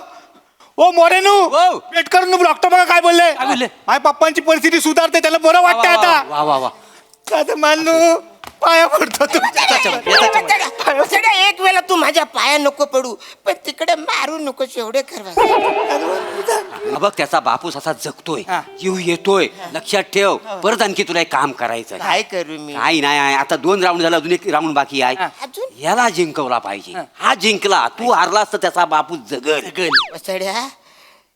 ओ मोरेनू ओ. वेट कर नू. डॉक्टर बघा काय बोलले. काय बोलले? माझ्या पप्पांची परिस्थिती सुधारते, त्याला बरं वाटतंय आता. वा वा वा. आता मानू पाया पडतो बसाऱ्या, एक वेळा तू माझ्या पाया नको पडू, पण तिकडे मारू नको एवढे कर बसाऱ्या. बघ त्याचा बापूस असा जगतोय, जीव येतोय. लक्षात ठेव, परत आणखी तुला एक काम करायचं. काय करू मी? नाही नाही, आता 2 राऊंड झाला, अजून 1 राऊंड बाकी आहे. अजून याला जिंकवला पाहिजे. हा जिंकला, तू हारलास तर त्याचा बापू जगल. वसाड्या,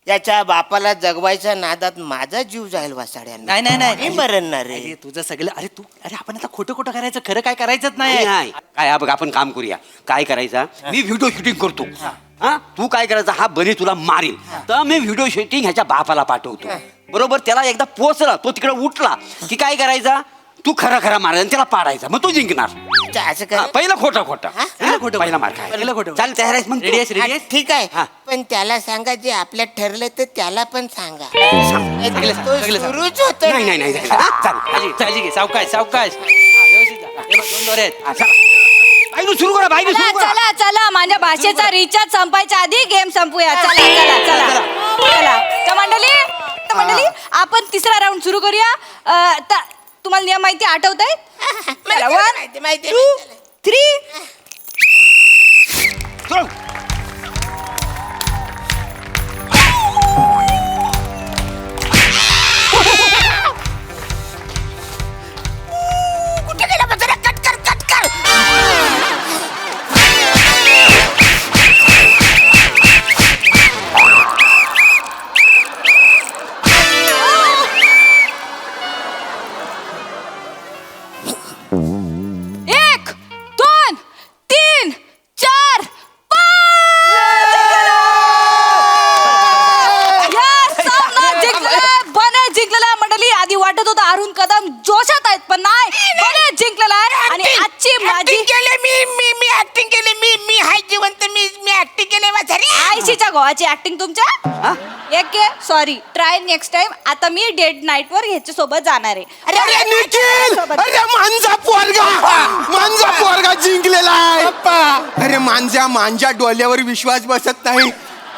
याच्या बापाला जगवायच्या नादात माझा जीव जाईल वसाड्या. नाही नाही नाही मी मरणार रे. अरे तुझं सगळं, अरे तू, अरे आपण आता खोटं खोटं करायचं, खरं काय करायचंच नाही नाही. नाही. काय हा बघ, आपण काम करूया. काय करायचं, मी व्हिडिओ शूटिंग करतो. हा, तू काय करायचं, हा बनी तुला मारील तर मी व्हिडिओ शूटिंग ह्याच्या बापाला पाठवतो. बरोबर, त्याला एकदा पोचला, तो तिकडे उठला की काय करायचा, तू खरा खरा मारायचा आणि त्याला पाडायचा, मग तू जिंकणार. असं हा, कर. पहिलं खोटं खोटं. पहिलं खोटं. पहिला मार काय, पहिलं खोटं. चाल तयार आहेस मग? रेडी आहेस, रेडी आहेस? ठीक आहे, हा. पण त्याला सांगा जे आपल्यात ठरलं तर त्याला पण सांगा. सगळं सांग, तो सगळं सांग. सुरूच होतो. नाही नाही नाही, हा, चाल. काळजी घे, सावकाश सावकाश. हा, व्यवस्थित जा. हे बघ, 2 दोरे आहेत. हा, चला. बाईनं सुरू करा, बाईनं चला सुरू करा. चला चला, माझ्या भाषेचा रिचार्ज संपायच्या आधी गेम संपूया. चला चला चला चला. तर मंडळी आपण 3रा राऊंड सुरू करूया. तुम्हाला नियम माहिती आठवत आहे? माहिती, माहिती, 1 2 3. सुरू. कुठे गेला बसाऱ्या? कट कर, कट कर. एक 2 3 4 जिंकलेला मंडळी. आधी वाटत होतं अरुण कदम जोशात आहेत, पण नाही, बने जिंकलेला आहे. आणि आजची माझी मी ऍक्टिंग केली. मी हाय जिवंत. मी ऍक्टिंग केली वसाऱ्या. आयशीच्या गोवाची ऍक्टिंग तुमच्या एक सॉरी, ट्राय नेक्स्ट टाइम. आता मी डेट नाईट वर ह्याच्या सोबत जाणार आहे. अरे निखिल, अरे मांजा पोरगा जिंकलेला आहे. अरे मांजा डोल्यावर विश्वास बसत नाही.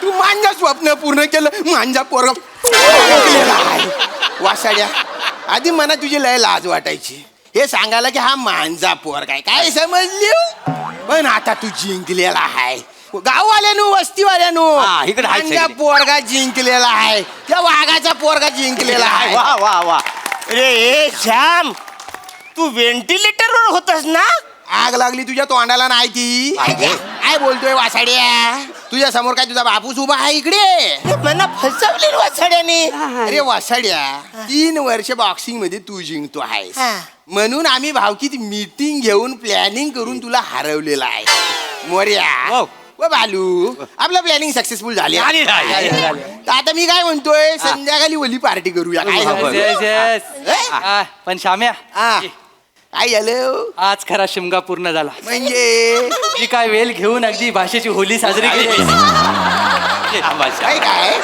तू मांजा स्वप्न पूर्ण केलं. मांजा पोरगा जिंकलेला आहे. वासाड्या, आधी मला तुझी लय लाज वाटायची हे सांगायला की हा मांजा पोरगा आहे. काय समजली? पण आता तू जिंकलेला आहे. गाववाल्यानो, वस्तीवाल्यानो, हा, इकडे आहेत मांजा सगळे. पोरगा जिंकलेला आहे. त्या वाघाचा पोरगा जिंकलेला आहे. वा वा वा. रे श्याम, तू व्हेंटिलेटरवर होतस ना? आग लागली तुझ्या तोंडाला नाही ती. काय बोलतोय वासाड्या? तुझ्या समोर काय तुझा बापूस उभा आहे इकडे? मला फसवली वासाड्याने. अरे वासाड्या, 3 वर्ष बॉक्सिंग मध्ये तू जिंकतो आहेस, हा. म्हणून आम्ही भावकीत मीटिंग घेऊन प्लॅनिंग करून तुला हरवलेला आहे. मोर्या व बालू, आपलं प्लॅनिंग सक्सेसफुल झाले. तर आता मी काय म्हणतोय, संध्याकाळी ओली पार्टी करूया. काय Yes, yes. हा, पण शाम्या, काय झालं? आज खरा शिमगा पूर्ण झाला. म्हणजे मी काय वेल घेऊन अगदी भाषेची होली साजरी केली. काय काय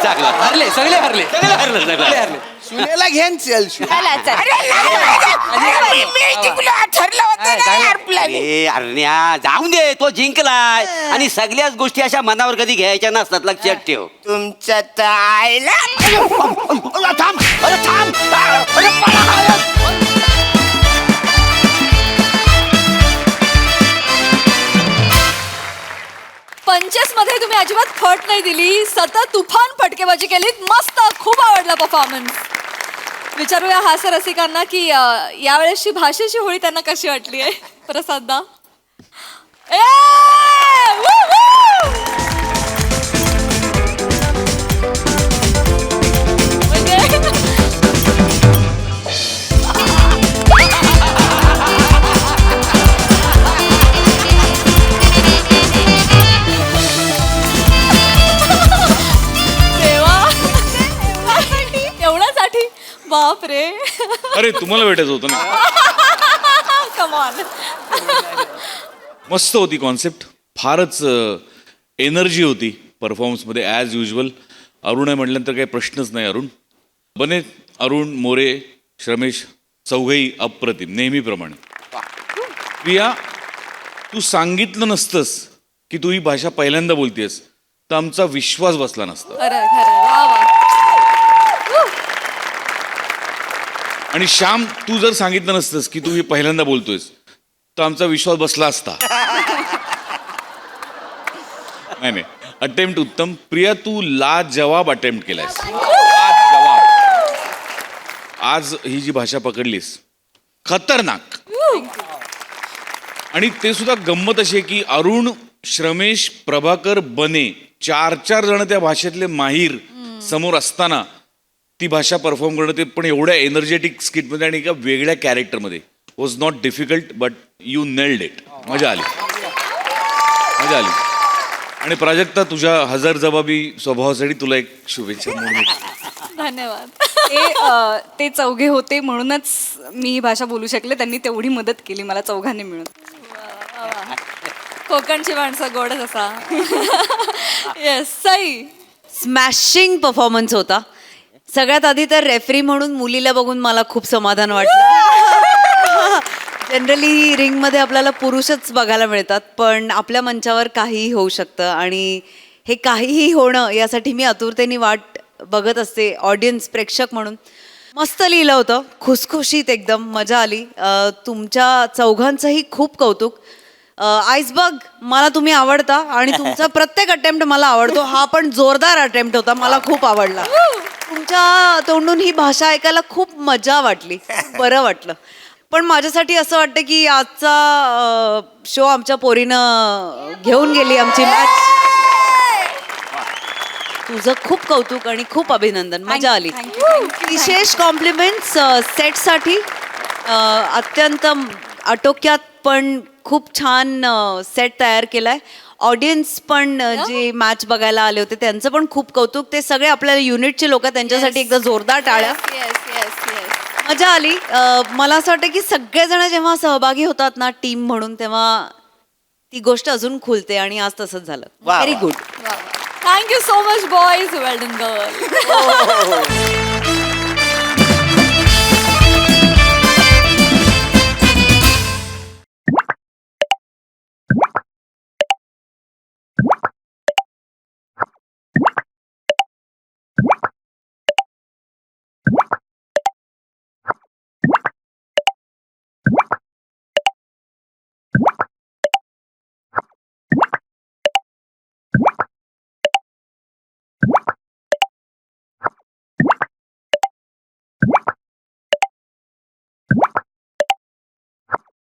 चांगला हरले, सगळे हरले. हरलं. हरले. सुनेला घेन चल चला चल. मी जिंकलो, ठरलं होतं ना यार plan. अरे अरण्या, जाऊन दे, तो जिंकलाय. आणि सगळ्याच गोष्टी अशा मनावर कधी घ्यायच्या नसतात, लक्षात ठेव. तुमच्या तर आईला थांब, अरे थांब, अरे पळा. अजिबात फट नाही दिली, सतत तुफान फटकेबाजी केलीत. मस्त, खूप आवडला परफॉर्मन्स. विचारूया हास्यरसिकांना की यावेळेसची भाषेची होळी त्यांना कशी वाटली आहे. प्रसाददा. एवढ्यासाठी बाप रे. अरे तुम्हाला भेटायचं होतं ना. कमॉन. मस्त होती कॉन्सेप्ट, फारच एनर्जी होती परफॉर्मन्समध्ये ॲज युजल. अरुण आहे म्हटल्यानंतर काही प्रश्नच नाही. अरुण बने, अरुण, मोरे, श्रमेश चौघही अप्रतिम नेहमीप्रमाणे. प्रिया, तू सांगितलं नसतंस की तू ही भाषा पहिल्यांदा बोलतेस तर आमचा विश्वास बसला नसता. खरं खरं. वा वा. आणि श्याम, तू जर सांगितलं नसतंस की तू ही पहिल्यांदा बोलतोयस तर आमचा विश्वास बसला असता. नाही नाही, अटेम्प्ट उत्तम. प्रिया, तू लाजवाब अटेम्प्ट केलायस. लाजवाब. आज ही जी भाषा पकडलीस, खतरनाक. आणि ते सुद्धा गंमत अशी आहे की अरुण, श्रमेश, प्रभाकर, बने 4 जण त्या भाषेतले माहीर समोर असताना ती भाषा परफॉर्म करणं, ते पण एवढ्या एनर्जेटिक स्किटमध्ये आणि एका वेगळ्या कॅरेक्टरमध्ये, was not difficult but you nailed it. मजा आली, मजा आली. आणि प्राजक्ता, तुझ्या हजरजबाबी स्वभावासाठी तुला एक शुभेच्छा. धन्यवाद. ते चौघे होते म्हणूनच मी ही भाषा बोलू शकले. त्यांनी तेवढी मदत केली मला चौघांनी मिळून. कोकणची माणसं गोडच असा. येस, सई. स्मॅशिंग परफॉर्मन्स होता. सगळ्यात आधी तर रेफरी म्हणून मुलीला बघून मला खूप समाधान वाटलं. जनरली रिंगमध्ये आपल्याला पुरुषच बघायला मिळतात, पण आपल्या मंचावर काहीही होऊ शकतं आणि हे काहीही होणं यासाठी मी आतुरतेने वाट बघत असते ऑडियन्स, प्रेक्षक म्हणून. मस्त लिहिलं होतं, खुसखुशीत एकदम मजा आली. तुमच्या चौघांचंही खूप कौतुक. आईसबर्ग, मला तुम्ही आवडता आणि तुमचा प्रत्येक अटेम्प्ट मला आवडतो. हा पण जोरदार अटेम्प्ट होता, मला खूप आवडला. तुमच्या तोंडून ही भाषा ऐकायला खूप मजा वाटली, बरं वाटलं. पण माझ्यासाठी असं वाटतं की आजचा शो आमच्या पोरीनं घेऊन गेली आमची मॅच. तुझं खूप कौतुक आणि खूप अभिनंदन, मजा आली. विशेष कॉम्प्लिमेंट्स सेटसाठी. अत्यंत आटोक्यात पण खूप छान सेट तयार केलाय. ऑडियन्स पण जे मॅच बघायला आले होते त्यांचं पण खूप कौतुक. ते सगळे आपल्या युनिटचे लोक, त्यांच्यासाठी एकदा जोरदार टाळ्या. मजा आली. मला असं वाटतं की सगळेजण जेव्हा सहभागी होतात ना टीम म्हणून, तेव्हा ती गोष्ट अजून खुलते आणि आज तसंच झालं. Very good. Thank you so much boys. Well done girl.